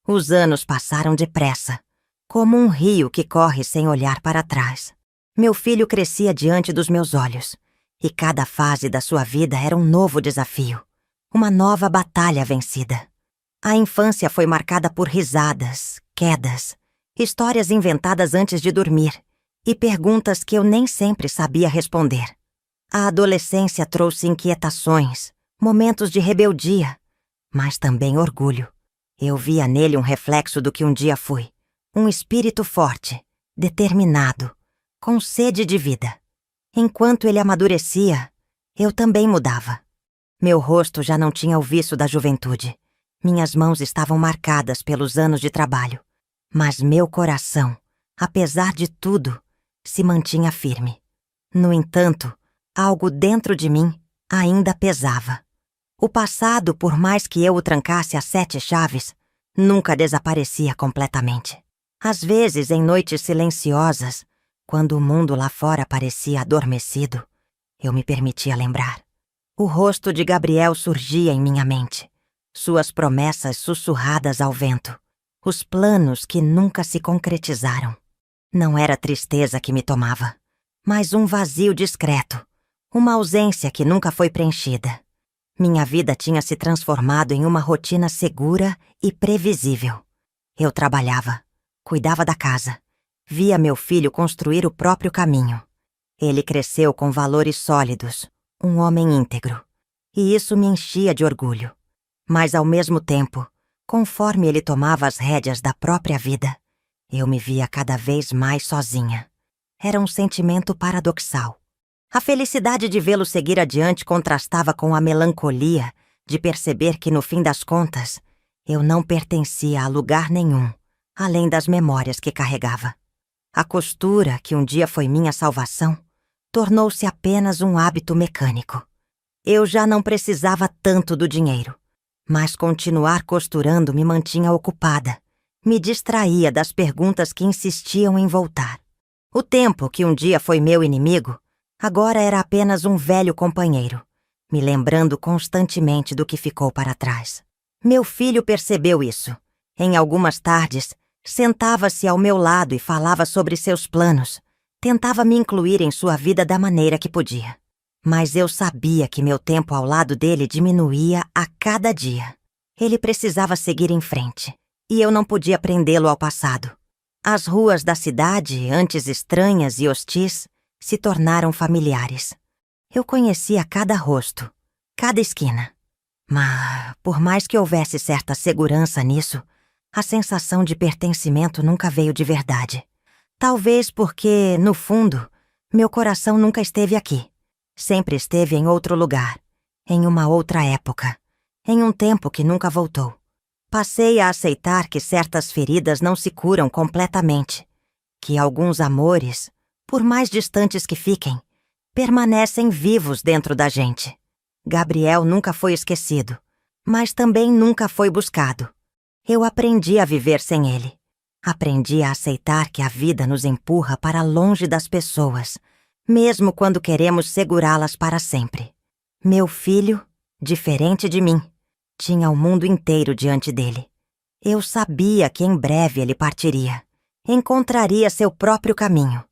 Os anos passaram depressa, como um rio que corre sem olhar para trás. Meu filho crescia diante dos meus olhos, e cada fase da sua vida era um novo desafio, uma nova batalha vencida. A infância foi marcada por risadas, quedas, histórias inventadas antes de dormir e perguntas que eu nem sempre sabia responder. A adolescência trouxe inquietações, momentos de rebeldia, mas também orgulho. Eu via nele um reflexo do que um dia fui, um espírito forte, determinado, com sede de vida. Enquanto ele amadurecia, eu também mudava. Meu rosto já não tinha o viço da juventude. Minhas mãos estavam marcadas pelos anos de trabalho. Mas meu coração, apesar de tudo, se mantinha firme. No entanto, algo dentro de mim ainda pesava. O passado, por mais que eu o trancasse a 7 chaves, nunca desaparecia completamente. Às vezes, em noites silenciosas, quando o mundo lá fora parecia adormecido, eu me permitia lembrar. O rosto de Gabriel surgia em minha mente, suas promessas sussurradas ao vento, os planos que nunca se concretizaram. Não era tristeza que me tomava, mas um vazio discreto, uma ausência que nunca foi preenchida. Minha vida tinha se transformado em uma rotina segura e previsível. Eu trabalhava, cuidava da casa, via meu filho construir o próprio caminho. Ele cresceu com valores sólidos, um homem íntegro, e isso me enchia de orgulho. Mas, ao mesmo tempo, conforme ele tomava as rédeas da própria vida, eu me via cada vez mais sozinha. Era um sentimento paradoxal. A felicidade de vê-lo seguir adiante contrastava com a melancolia de perceber que, no fim das contas, eu não pertencia a lugar nenhum, além das memórias que carregava. A costura, que um dia foi minha salvação, tornou-se apenas um hábito mecânico. Eu já não precisava tanto do dinheiro, mas continuar costurando me mantinha ocupada, me distraía das perguntas que insistiam em voltar. O tempo, que um dia foi meu inimigo, agora era apenas um velho companheiro, me lembrando constantemente do que ficou para trás. Meu filho percebeu isso. Em algumas tardes, sentava-se ao meu lado e falava sobre seus planos. Tentava me incluir em sua vida da maneira que podia. Mas eu sabia que meu tempo ao lado dele diminuía a cada dia. Ele precisava seguir em frente, e eu não podia prendê-lo ao passado. As ruas da cidade, antes estranhas e hostis, se tornaram familiares. Eu conhecia cada rosto, cada esquina. Mas, por mais que houvesse certa segurança nisso, a sensação de pertencimento nunca veio de verdade. Talvez porque, no fundo, meu coração nunca esteve aqui. Sempre esteve em outro lugar, em uma outra época, em um tempo que nunca voltou. Passei a aceitar que certas feridas não se curam completamente, que alguns amores, por mais distantes que fiquem, permanecem vivos dentro da gente. Gabriel nunca foi esquecido, mas também nunca foi buscado. Eu aprendi a viver sem ele. Aprendi a aceitar que a vida nos empurra para longe das pessoas, mesmo quando queremos segurá-las para sempre. Meu filho, diferente de mim, tinha o mundo inteiro diante dele. Eu sabia que em breve ele partiria, encontraria seu próprio caminho,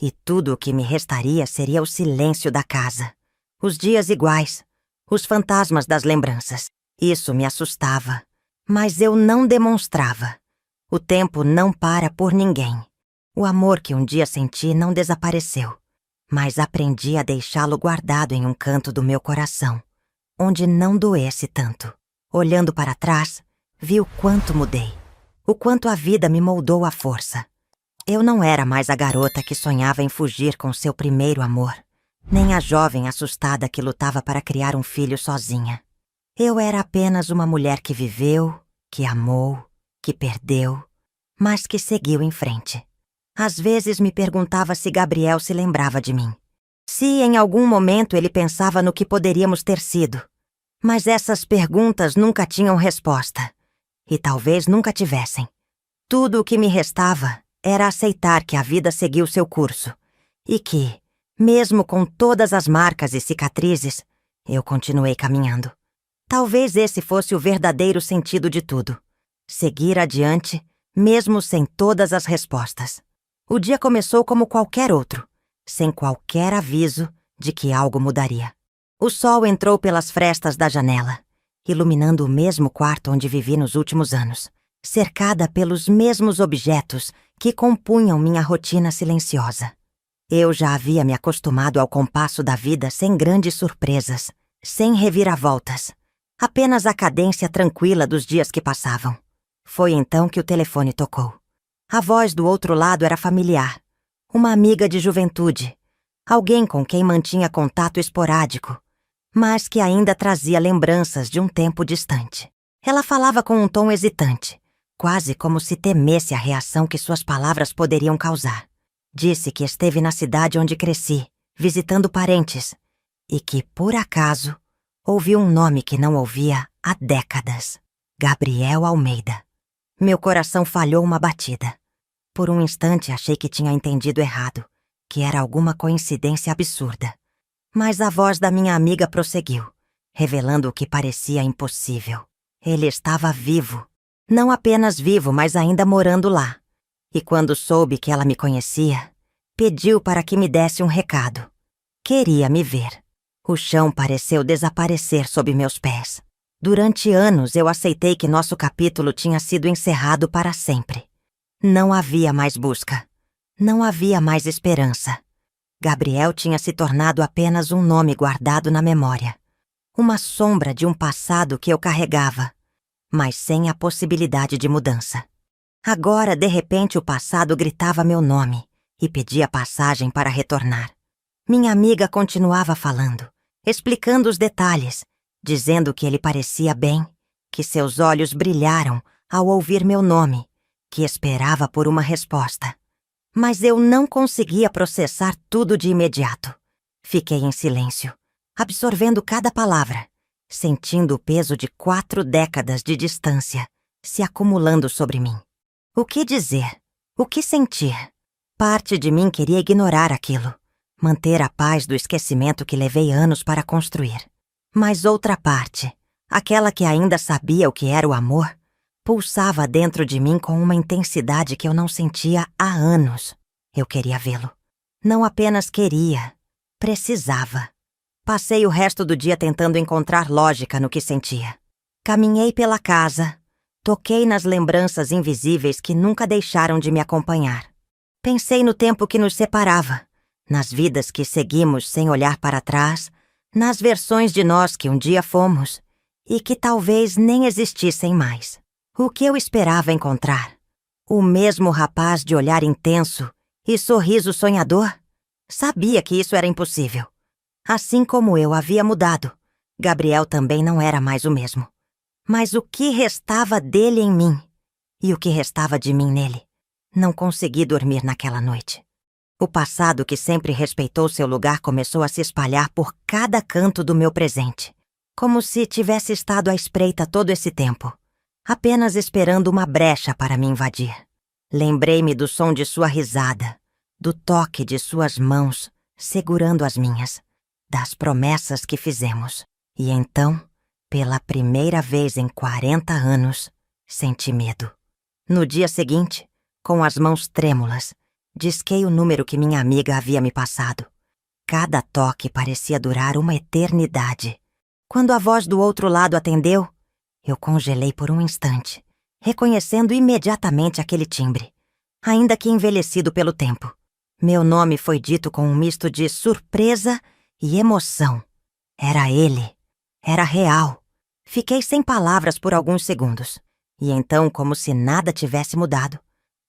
e tudo o que me restaria seria o silêncio da casa, os dias iguais, os fantasmas das lembranças. Isso me assustava, mas eu não demonstrava. O tempo não para por ninguém. O amor que um dia senti não desapareceu, mas aprendi a deixá-lo guardado em um canto do meu coração, onde não doesse tanto. Olhando para trás, vi o quanto mudei, o quanto a vida me moldou à força. Eu não era mais a garota que sonhava em fugir com seu primeiro amor, nem a jovem assustada que lutava para criar um filho sozinha. Eu era apenas uma mulher que viveu, que amou, que perdeu, mas que seguiu em frente. Às vezes me perguntava se Gabriel se lembrava de mim, se em algum momento ele pensava no que poderíamos ter sido. Mas essas perguntas nunca tinham resposta, e talvez nunca tivessem. Tudo o que me restava era aceitar que a vida seguiu seu curso, e que, mesmo com todas as marcas e cicatrizes, eu continuei caminhando. Talvez esse fosse o verdadeiro sentido de tudo. Seguir adiante, mesmo sem todas as respostas. O dia começou como qualquer outro, sem qualquer aviso de que algo mudaria. O sol entrou pelas frestas da janela, iluminando o mesmo quarto onde vivi nos últimos anos, cercada pelos mesmos objetos que compunham minha rotina silenciosa. Eu já havia me acostumado ao compasso da vida sem grandes surpresas, sem reviravoltas. Apenas a cadência tranquila dos dias que passavam. Foi então que o telefone tocou. A voz do outro lado era familiar. Uma amiga de juventude. Alguém com quem mantinha contato esporádico, mas que ainda trazia lembranças de um tempo distante. Ela falava com um tom hesitante, quase como se temesse a reação que suas palavras poderiam causar. Disse que esteve na cidade onde cresci, visitando parentes, e que, por acaso, ouvi um nome que não ouvia há décadas. Gabriel Almeida. Meu coração falhou uma batida. Por um instante achei que tinha entendido errado, que era alguma coincidência absurda. Mas a voz da minha amiga prosseguiu, revelando o que parecia impossível. Ele estava vivo. Não apenas vivo, mas ainda morando lá. E quando soube que ela me conhecia, pediu para que me desse um recado. Queria me ver. O chão pareceu desaparecer sob meus pés. Durante anos eu aceitei que nosso capítulo tinha sido encerrado para sempre. Não havia mais busca. Não havia mais esperança. Gabriel tinha se tornado apenas um nome guardado na memória. Uma sombra de um passado que eu carregava, mas sem a possibilidade de mudança. Agora, de repente, o passado gritava meu nome e pedia passagem para retornar. Minha amiga continuava falando, explicando os detalhes, dizendo que ele parecia bem, que seus olhos brilharam ao ouvir meu nome, que esperava por uma resposta. Mas eu não conseguia processar tudo de imediato. Fiquei em silêncio, absorvendo cada palavra, sentindo o peso de 4 décadas de distância se acumulando sobre mim. O que dizer? O que sentir? Parte de mim queria ignorar aquilo, manter a paz do esquecimento que levei anos para construir. Mas outra parte, aquela que ainda sabia o que era o amor, pulsava dentro de mim com uma intensidade que eu não sentia há anos. Eu queria vê-lo. Não apenas queria, precisava. Passei o resto do dia tentando encontrar lógica no que sentia. Caminhei pela casa, toquei nas lembranças invisíveis que nunca deixaram de me acompanhar. Pensei no tempo que nos separava, nas vidas que seguimos sem olhar para trás, nas versões de nós que um dia fomos e que talvez nem existissem mais. O que eu esperava encontrar? O mesmo rapaz de olhar intenso e sorriso sonhador? Sabia que isso era impossível. Assim como eu havia mudado, Gabriel também não era mais o mesmo. Mas o que restava dele em mim? E o que restava de mim nele? Não consegui dormir naquela noite. O passado que sempre respeitou seu lugar começou a se espalhar por cada canto do meu presente. como se tivesse estado à espreita todo esse tempo, apenas esperando uma brecha para me invadir. Lembrei-me do som de sua risada, do toque de suas mãos segurando as minhas, das promessas que fizemos. E então, pela primeira vez em 40 anos, senti medo. No dia seguinte, com as mãos trêmulas, disquei o número que minha amiga havia me passado. Cada toque parecia durar uma eternidade. Quando a voz do outro lado atendeu, eu congelei por um instante, reconhecendo imediatamente aquele timbre, ainda que envelhecido pelo tempo. Meu nome foi dito com um misto de surpresa e emoção. Era ele. Era real. Fiquei sem palavras por alguns segundos. E então, como se nada tivesse mudado,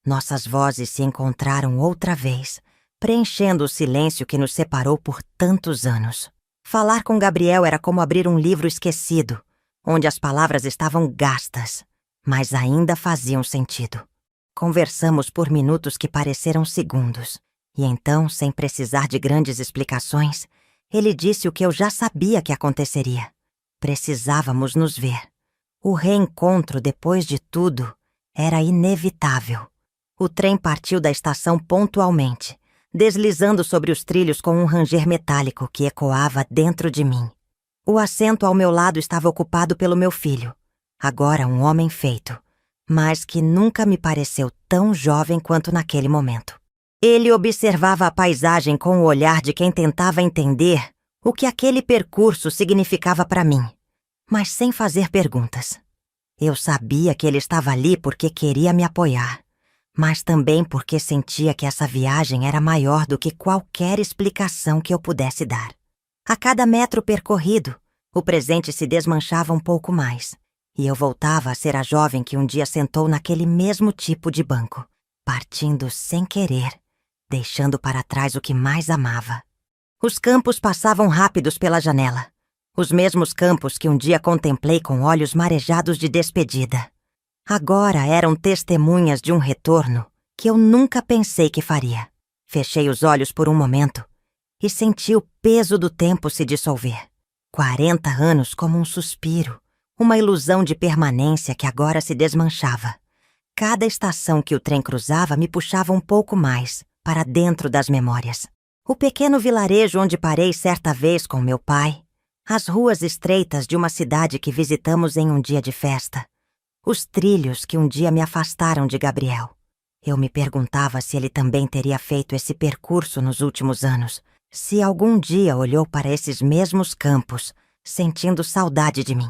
nossas vozes se encontraram outra vez, preenchendo o silêncio que nos separou por tantos anos. Falar com Gabriel era como abrir um livro esquecido, onde as palavras estavam gastas, mas ainda faziam sentido. Conversamos por minutos que pareceram segundos. E então, sem precisar de grandes explicações, ele disse o que eu já sabia que aconteceria. Precisávamos nos ver. O reencontro, depois de tudo, era inevitável. O trem partiu da estação pontualmente, deslizando sobre os trilhos com um ranger metálico que ecoava dentro de mim. O assento ao meu lado estava ocupado pelo meu filho, agora um homem feito, mas que nunca me pareceu tão jovem quanto naquele momento. Ele observava a paisagem com o olhar de quem tentava entender o que aquele percurso significava para mim, mas sem fazer perguntas. Eu sabia que ele estava ali porque queria me apoiar, mas também porque sentia que essa viagem era maior do que qualquer explicação que eu pudesse dar. A cada metro percorrido, o presente se desmanchava um pouco mais, e eu voltava a ser a jovem que um dia sentou naquele mesmo tipo de banco, partindo sem querer, deixando para trás o que mais amava. Os campos passavam rápidos pela janela, os mesmos campos que um dia contemplei com olhos marejados de despedida. Agora eram testemunhas de um retorno que eu nunca pensei que faria. Fechei os olhos por um momento e senti o peso do tempo se dissolver. 40 anos como um suspiro, uma ilusão de permanência que agora se desmanchava. Cada estação que o trem cruzava me puxava um pouco mais para dentro das memórias. O pequeno vilarejo onde parei certa vez com meu pai, as ruas estreitas de uma cidade que visitamos em um dia de festa, os trilhos que um dia me afastaram de Gabriel. Eu me perguntava se ele também teria feito esse percurso nos últimos anos, se algum dia olhou para esses mesmos campos, sentindo saudade de mim.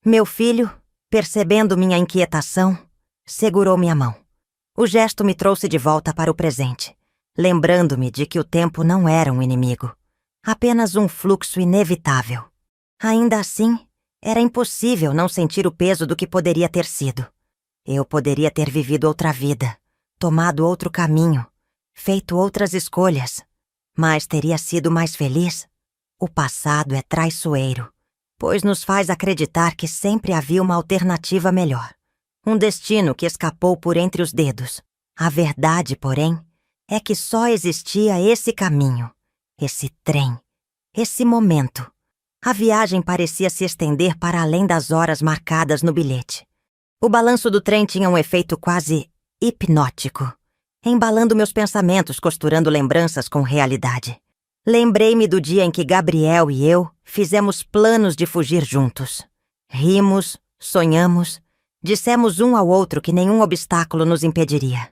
Meu filho, percebendo minha inquietação, segurou minha mão. O gesto me trouxe de volta para o presente, lembrando-me de que o tempo não era um inimigo, apenas um fluxo inevitável. Ainda assim, era impossível não sentir o peso do que poderia ter sido. Eu poderia ter vivido outra vida, tomado outro caminho, feito outras escolhas, mas teria sido mais feliz? O passado é traiçoeiro, pois nos faz acreditar que sempre havia uma alternativa melhor, um destino que escapou por entre os dedos. A verdade, porém, é que só existia esse caminho, esse trem, esse momento. A viagem parecia se estender para além das horas marcadas no bilhete. O balanço do trem tinha um efeito quase hipnótico, embalando meus pensamentos, costurando lembranças com realidade. Lembrei-me do dia em que Gabriel e eu fizemos planos de fugir juntos. Rimos, sonhamos, dissemos um ao outro que nenhum obstáculo nos impediria.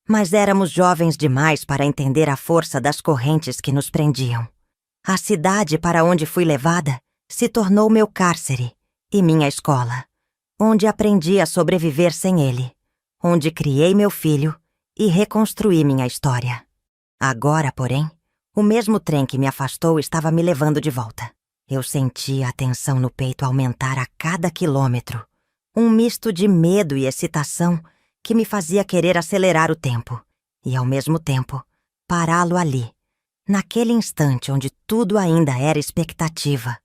Mas éramos jovens demais para entender a força das correntes que nos prendiam. A cidade para onde fui levada se tornou meu cárcere e minha escola, onde aprendi a sobreviver sem ele, onde criei meu filho e reconstruí minha história. Agora, porém, o mesmo trem que me afastou estava me levando de volta. Eu sentia a tensão no peito aumentar a cada quilômetro, um misto de medo e excitação que me fazia querer acelerar o tempo e, ao mesmo tempo, pará-lo ali, naquele instante onde tudo ainda era expectativa,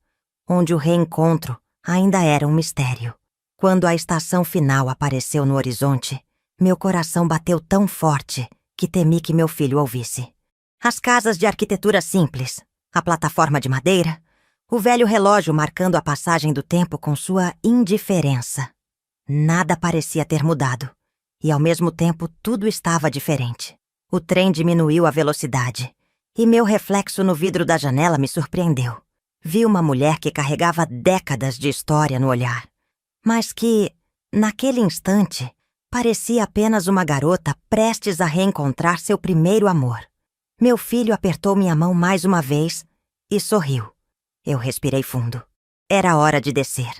onde o reencontro ainda era um mistério. Quando a estação final apareceu no horizonte, meu coração bateu tão forte que temi que meu filho ouvisse. As casas de arquitetura simples, a plataforma de madeira, O velho relógio marcando a passagem do tempo com sua indiferença. Nada parecia ter mudado, e ao mesmo tempo tudo estava diferente. O trem diminuiu a velocidade, e meu reflexo no vidro da janela me surpreendeu. Vi uma mulher que carregava décadas de história no olhar, mas que, naquele instante, parecia apenas uma garota prestes a reencontrar seu primeiro amor. Meu filho apertou minha mão mais uma vez e sorriu. Eu respirei fundo. Era hora de descer.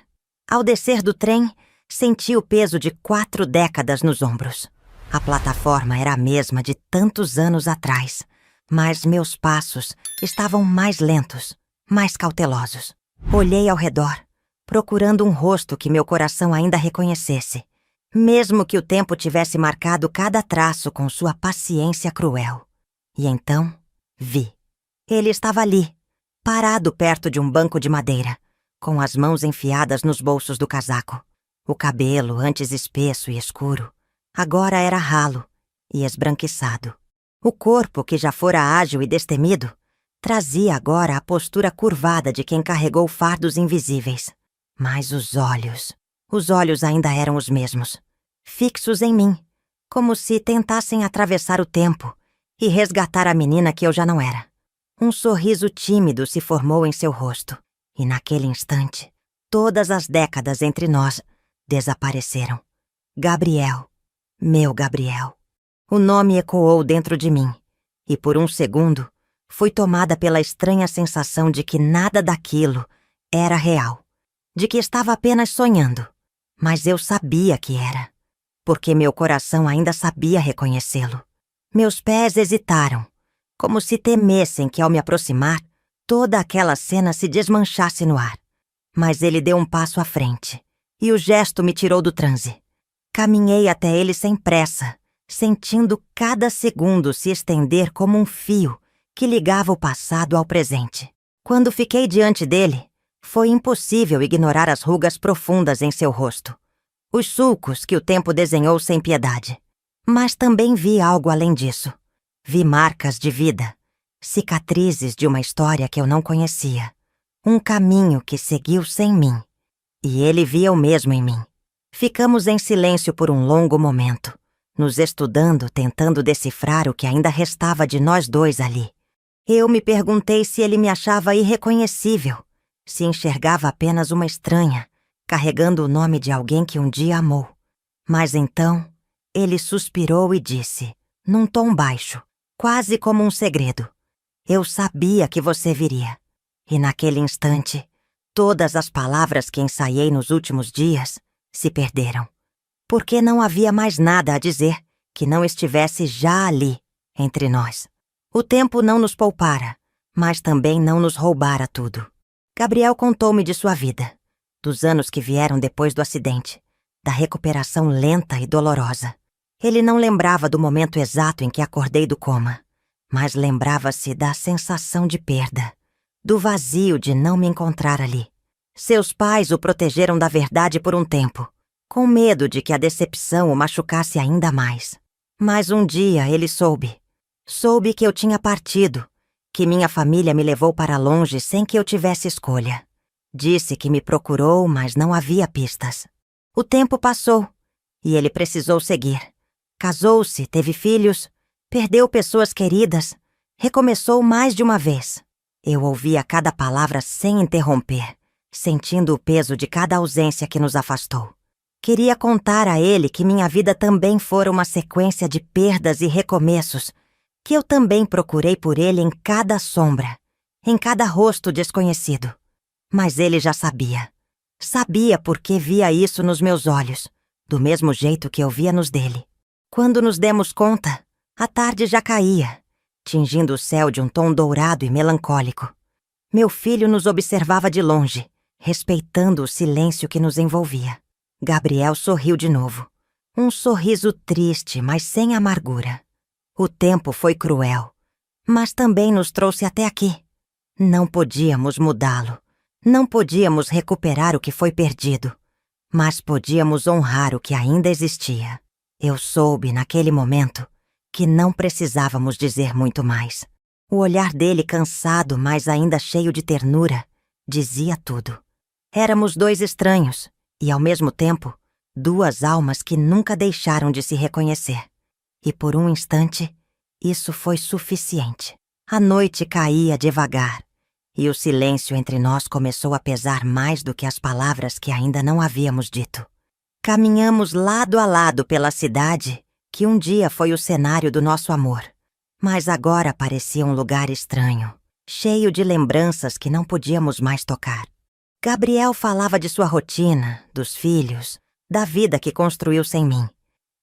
Ao descer do trem, senti o peso de 4 décadas nos ombros. A plataforma era a mesma de tantos anos atrás, mas meus passos estavam mais lentos, mais cautelosos. Olhei ao redor, procurando um rosto que meu coração ainda reconhecesse, mesmo que o tempo tivesse marcado cada traço com sua paciência cruel. E então, vi. Ele estava ali, parado perto de um banco de madeira, com as mãos enfiadas nos bolsos do casaco. O cabelo, antes espesso e escuro, agora era ralo e esbranquiçado. O corpo, que já fora ágil e destemido, trazia agora a postura curvada de quem carregou fardos invisíveis. Mas os olhos ainda eram os mesmos, fixos em mim, como se tentassem atravessar o tempo e resgatar a menina que eu já não era. Um sorriso tímido se formou em seu rosto, e naquele instante, todas as décadas entre nós desapareceram. Gabriel, meu Gabriel. O nome ecoou dentro de mim, e por um segundo fui tomada pela estranha sensação de que nada daquilo era real, de que estava apenas sonhando. Mas eu sabia que era, porque meu coração ainda sabia reconhecê-lo. Meus pés hesitaram, como se temessem que ao me aproximar, toda aquela cena se desmanchasse no ar. Mas ele deu um passo à frente, e o gesto me tirou do transe. Caminhei até ele sem pressa, sentindo cada segundo se estender como um fio que ligava o passado ao presente. Quando fiquei diante dele, foi impossível ignorar as rugas profundas em seu rosto, os sulcos que o tempo desenhou sem piedade. Mas também vi algo além disso. Vi marcas de vida, cicatrizes de uma história que eu não conhecia, um caminho que seguiu sem mim. E ele via o mesmo em mim. Ficamos em silêncio por um longo momento, nos estudando, tentando decifrar o que ainda restava de nós dois ali. Eu me perguntei se ele me achava irreconhecível, se enxergava apenas uma estranha, carregando o nome de alguém que um dia amou. Mas então, ele suspirou e disse, num tom baixo, quase como um segredo: "Eu sabia que você viria." E naquele instante, todas as palavras que ensaiei nos últimos dias se perderam, porque não havia mais nada a dizer que não estivesse já ali, entre nós. O tempo não nos poupara, mas também não nos roubara tudo. Gabriel contou-me de sua vida, dos anos que vieram depois do acidente, da recuperação lenta e dolorosa. Ele não lembrava do momento exato em que acordei do coma, mas lembrava-se da sensação de perda, do vazio de não me encontrar ali. Seus pais o protegeram da verdade por um tempo, com medo de que a decepção o machucasse ainda mais. Mas um dia ele soube que eu tinha partido, que minha família me levou para longe sem que eu tivesse escolha. Disse que me procurou, mas não havia pistas. O tempo passou, e ele precisou seguir. Casou-se, teve filhos, perdeu pessoas queridas, recomeçou mais de uma vez. Eu ouvia cada palavra sem interromper, sentindo o peso de cada ausência que nos afastou. Queria contar a ele que minha vida também fora uma sequência de perdas e recomeços, que eu também procurei por ele em cada sombra, em cada rosto desconhecido. Mas ele já sabia. Sabia porque via isso nos meus olhos, do mesmo jeito que eu via nos dele. Quando nos demos conta, a tarde já caía, tingindo o céu de um tom dourado e melancólico. Meu filho nos observava de longe, respeitando o silêncio que nos envolvia. Gabriel sorriu de novo. Um sorriso triste, mas sem amargura. O tempo foi cruel, mas também nos trouxe até aqui. Não podíamos mudá-lo. Não podíamos recuperar o que foi perdido, mas podíamos honrar o que ainda existia. Eu soube, naquele momento, que não precisávamos dizer muito mais. O olhar dele cansado, mas ainda cheio de ternura, Dizia tudo. Éramos dois estranhos e, ao mesmo tempo, duas almas que nunca deixaram de se reconhecer. E por um instante, isso foi suficiente. A noite caía devagar e o silêncio entre nós começou a pesar mais do que as palavras que ainda não havíamos dito. Caminhamos lado a lado pela cidade que um dia foi o cenário do nosso amor, mas agora parecia um lugar estranho, cheio de lembranças que não podíamos mais tocar. Gabriel falava de sua rotina, dos filhos, da vida que construiu sem mim.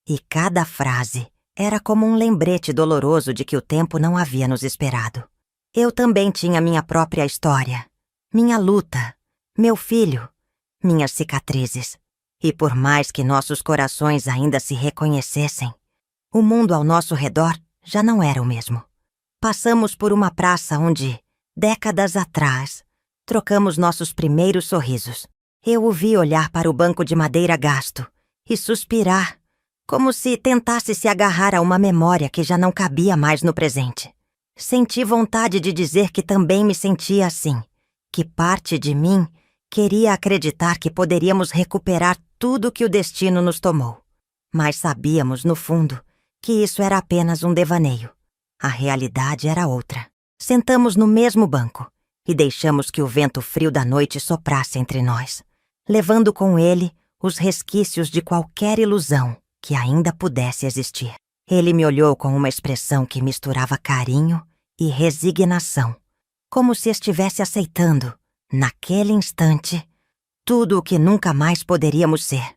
E cada frase era como um lembrete doloroso de que o tempo não havia nos esperado. Eu também tinha minha própria história, minha luta, meu filho, minhas cicatrizes. E por mais que nossos corações ainda se reconhecessem, o mundo ao nosso redor já não era o mesmo. Passamos por uma praça onde, décadas atrás, trocamos nossos primeiros sorrisos. Eu o vi olhar para o banco de madeira gasto e suspirar, como se tentasse se agarrar a uma memória que já não cabia mais no presente. Senti vontade de dizer que também me sentia assim, que parte de mim queria acreditar que poderíamos recuperar tudo que o destino nos tomou. Mas sabíamos, no fundo, que isso era apenas um devaneio. A realidade era outra. Sentamos no mesmo banco e deixamos que o vento frio da noite soprasse entre nós, levando com ele os resquícios de qualquer ilusão que ainda pudesse existir. Ele me olhou com uma expressão que misturava carinho e resignação, como se estivesse aceitando, naquele instante, tudo o que nunca mais poderíamos ser.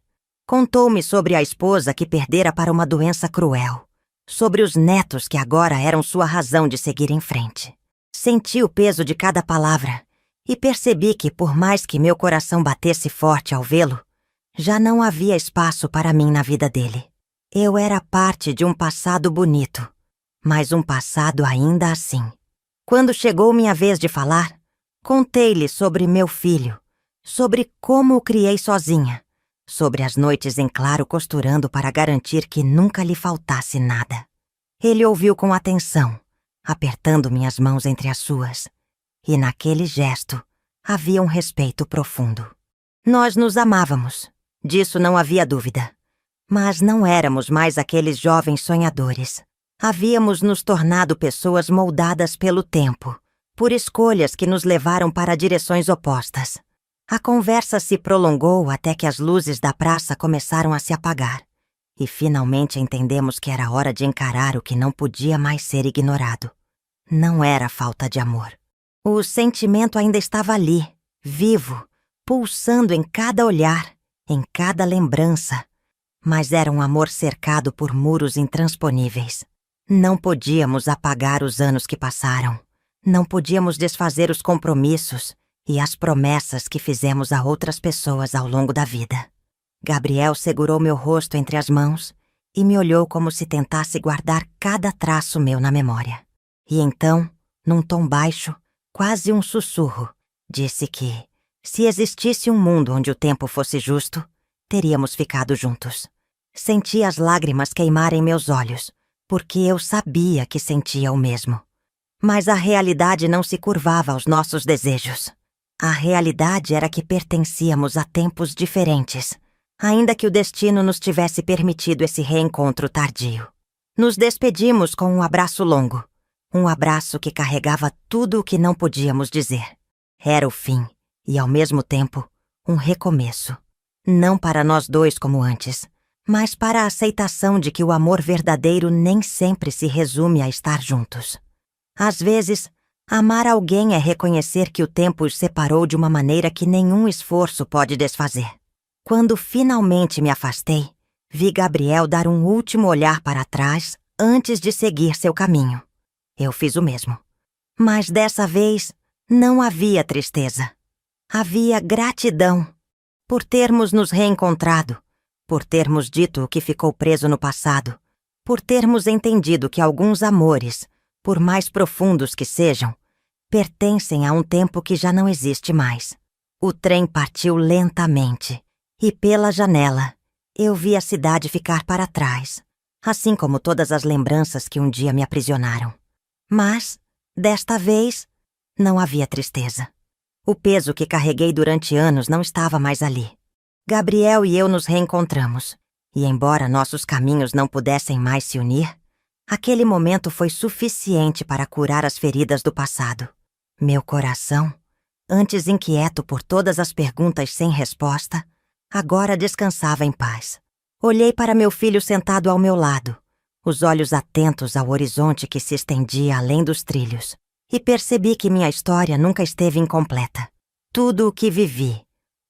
Contou-me sobre a esposa que perdera para uma doença cruel, sobre os netos que agora eram sua razão de seguir em frente. Senti o peso de cada palavra e percebi que, por mais que meu coração batesse forte ao vê-lo, já não havia espaço para mim na vida dele. Eu era parte de um passado bonito, mas um passado ainda assim. Quando chegou minha vez de falar, contei-lhe sobre meu filho, sobre como o criei sozinha, sobre as noites em claro costurando para garantir que nunca lhe faltasse nada. Ele ouviu com atenção, apertando minhas mãos entre as suas, e naquele gesto havia um respeito profundo. Nós nos amávamos, disso não havia dúvida, mas não éramos mais aqueles jovens sonhadores. Havíamos nos tornado pessoas moldadas pelo tempo, por escolhas que nos levaram para direções opostas. A conversa se prolongou até que as luzes da praça começaram a se apagar, e finalmente entendemos que era hora de encarar o que não podia mais ser ignorado. Não era falta de amor. O sentimento ainda estava ali, vivo, pulsando em cada olhar, em cada lembrança, mas era um amor cercado por muros intransponíveis. Não podíamos apagar os anos que passaram, não podíamos desfazer os compromissos e as promessas que fizemos a outras pessoas ao longo da vida. Gabriel segurou meu rosto entre as mãos e me olhou como se tentasse guardar cada traço meu na memória. E então, num tom baixo, quase um sussurro, disse que, se existisse um mundo onde o tempo fosse justo, teríamos ficado juntos. Senti as lágrimas queimarem meus olhos, porque eu sabia que sentia o mesmo. Mas a realidade não se curvava aos nossos desejos. A realidade era que pertencíamos a tempos diferentes, ainda que o destino nos tivesse permitido esse reencontro tardio. Nos despedimos com um abraço longo, um abraço que carregava tudo o que não podíamos dizer. Era o fim e, ao mesmo tempo, um recomeço. Não para nós dois como antes, mas para a aceitação de que o amor verdadeiro nem sempre se resume a estar juntos. Às vezes, amar alguém é reconhecer que o tempo os separou de uma maneira que nenhum esforço pode desfazer. Quando finalmente me afastei, vi Gabriel dar um último olhar para trás antes de seguir seu caminho. Eu fiz o mesmo. Mas dessa vez, não havia tristeza. Havia gratidão por termos nos reencontrado, por termos dito o que ficou preso no passado, por termos entendido que alguns amores, por mais profundos que sejam, pertencem a um tempo que já não existe mais. O trem partiu lentamente, e pela janela eu vi a cidade ficar para trás, assim como todas as lembranças que um dia me aprisionaram. Mas, desta vez, não havia tristeza. O peso que carreguei durante anos não estava mais ali. Gabriel e eu nos reencontramos, e embora nossos caminhos não pudessem mais se unir, aquele momento foi suficiente para curar as feridas do passado. Meu coração, antes inquieto por todas as perguntas sem resposta, agora descansava em paz. Olhei para meu filho sentado ao meu lado, os olhos atentos ao horizonte que se estendia além dos trilhos, e percebi que minha história nunca esteve incompleta. Tudo o que vivi,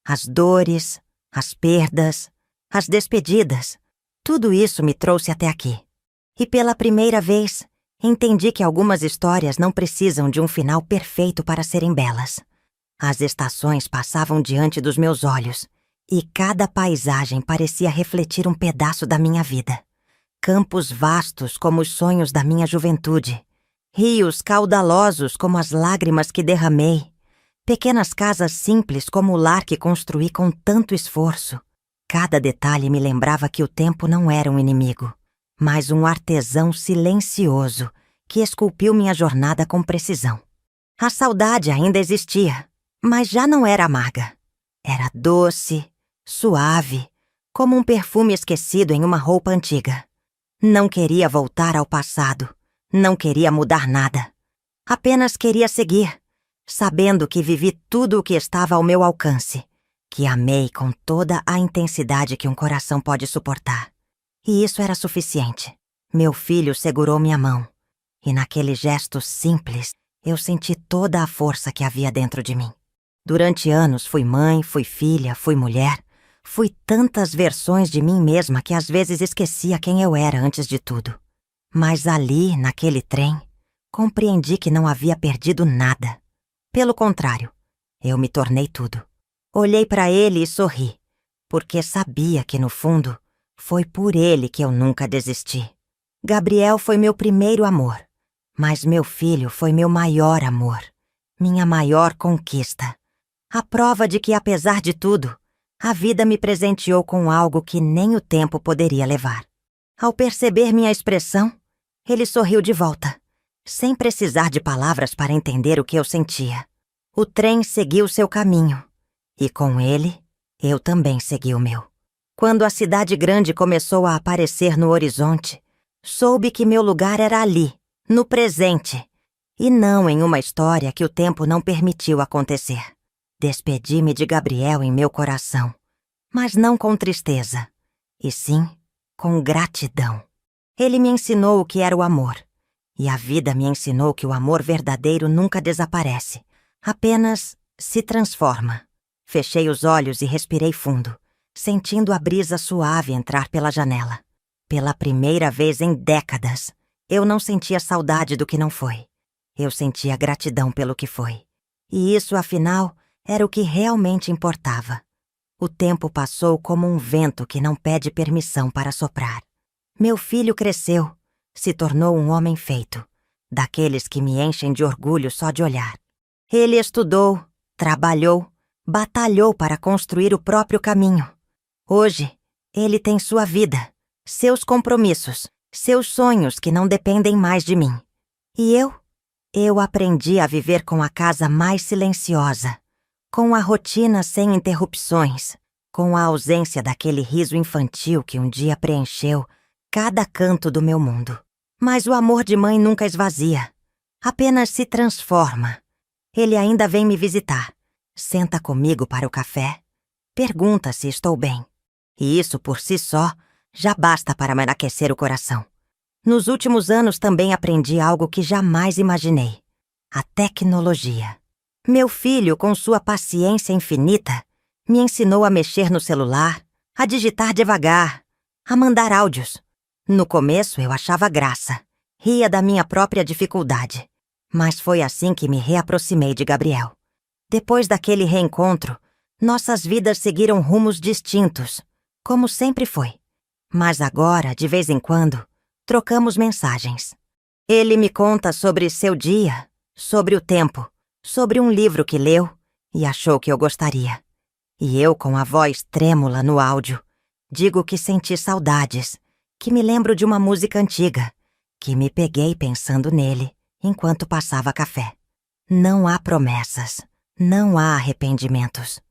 as dores, as perdas, as despedidas, tudo isso me trouxe até aqui. E pela primeira vez, entendi que algumas histórias não precisam de um final perfeito para serem belas. As estações passavam diante dos meus olhos, e cada paisagem parecia refletir um pedaço da minha vida. Campos vastos como os sonhos da minha juventude, rios caudalosos como as lágrimas que derramei, pequenas casas simples como o lar que construí com tanto esforço. Cada detalhe me lembrava que o tempo não era um inimigo, mas um artesão silencioso que esculpiu minha jornada com precisão. A saudade ainda existia, mas já não era amarga. Era doce, suave, como um perfume esquecido em uma roupa antiga. Não queria voltar ao passado, não queria mudar nada. Apenas queria seguir, sabendo que vivi tudo o que estava ao meu alcance, que amei com toda a intensidade que um coração pode suportar. E isso era suficiente. Meu filho segurou minha mão, e naquele gesto simples, eu senti toda a força que havia dentro de mim. Durante anos fui mãe, fui filha, fui mulher, fui tantas versões de mim mesma que às vezes esquecia quem eu era antes de tudo. Mas ali, naquele trem, compreendi que não havia perdido nada. Pelo contrário, eu me tornei tudo. Olhei para ele e sorri, porque sabia que, no fundo, foi por ele que eu nunca desisti. Gabriel foi meu primeiro amor, mas meu filho foi meu maior amor, minha maior conquista. A prova de que, apesar de tudo, a vida me presenteou com algo que nem o tempo poderia levar. Ao perceber minha expressão, ele sorriu de volta, sem precisar de palavras para entender o que eu sentia. O trem seguiu seu caminho, e com ele, eu também segui o meu. Quando a cidade grande começou a aparecer no horizonte, soube que meu lugar era ali, no presente, e não em uma história que o tempo não permitiu acontecer. Despedi-me de Gabriel em meu coração, mas não com tristeza, e sim com gratidão. Ele me ensinou o que era o amor, e a vida me ensinou que o amor verdadeiro nunca desaparece, apenas se transforma. Fechei os olhos e respirei fundo, sentindo a brisa suave entrar pela janela. Pela primeira vez em décadas, eu não sentia saudade do que não foi. Eu sentia gratidão pelo que foi. E isso, afinal, era o que realmente importava. O tempo passou como um vento que não pede permissão para soprar. Meu filho cresceu, se tornou um homem feito, daqueles que me enchem de orgulho só de olhar. Ele estudou, trabalhou, batalhou para construir o próprio caminho. Hoje, ele tem sua vida, seus compromissos, seus sonhos que não dependem mais de mim. E eu aprendi a viver com a casa mais silenciosa, com a rotina sem interrupções, com a ausência daquele riso infantil que um dia preencheu cada canto do meu mundo. Mas o amor de mãe nunca esvazia, apenas se transforma. Ele ainda vem me visitar, senta comigo para o café, pergunta se estou bem. E isso por si só já basta para me aquecer o coração. Nos últimos anos também aprendi algo que jamais imaginei: a tecnologia. Meu filho, com sua paciência infinita, me ensinou a mexer no celular, a digitar devagar, a mandar áudios. No começo eu achava graça, ria da minha própria dificuldade. Mas foi assim que me reaproximei de Gabriel. Depois daquele reencontro, nossas vidas seguiram rumos distintos, como sempre foi. Mas agora, de vez em quando, trocamos mensagens. Ele me conta sobre seu dia, sobre o tempo, sobre um livro que leu e achou que eu gostaria. E eu, com a voz trêmula no áudio, digo que senti saudades, que me lembro de uma música antiga, que me peguei pensando nele enquanto passava café. Não há promessas, Não há arrependimentos.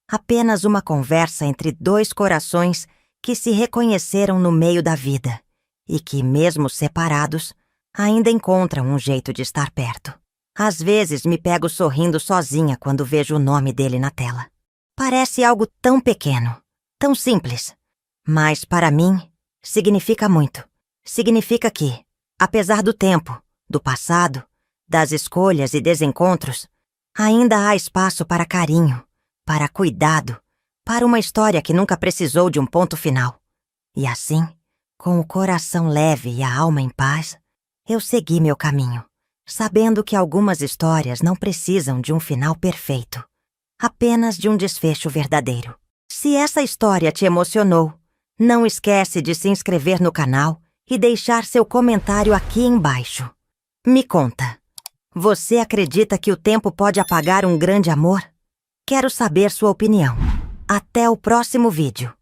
Apenas uma conversa entre dois corações que se reconheceram no meio da vida e que, mesmo separados, ainda encontram um jeito de estar perto. Às vezes me pego sorrindo sozinha quando vejo o nome dele na tela. Parece algo tão pequeno, tão simples. Mas, para mim, significa muito. Significa que, apesar do tempo, do passado, das escolhas e desencontros, ainda há espaço para carinho, para cuidado, para uma história que nunca precisou de um ponto final. E assim, com o coração leve e a alma em paz, eu segui meu caminho, sabendo que algumas histórias não precisam de um final perfeito, apenas de um desfecho verdadeiro. Se essa história te emocionou, não esquece de se inscrever no canal e deixar seu comentário aqui embaixo. Me conta, você acredita que o tempo pode apagar um grande amor? Quero saber sua opinião. Até o próximo vídeo.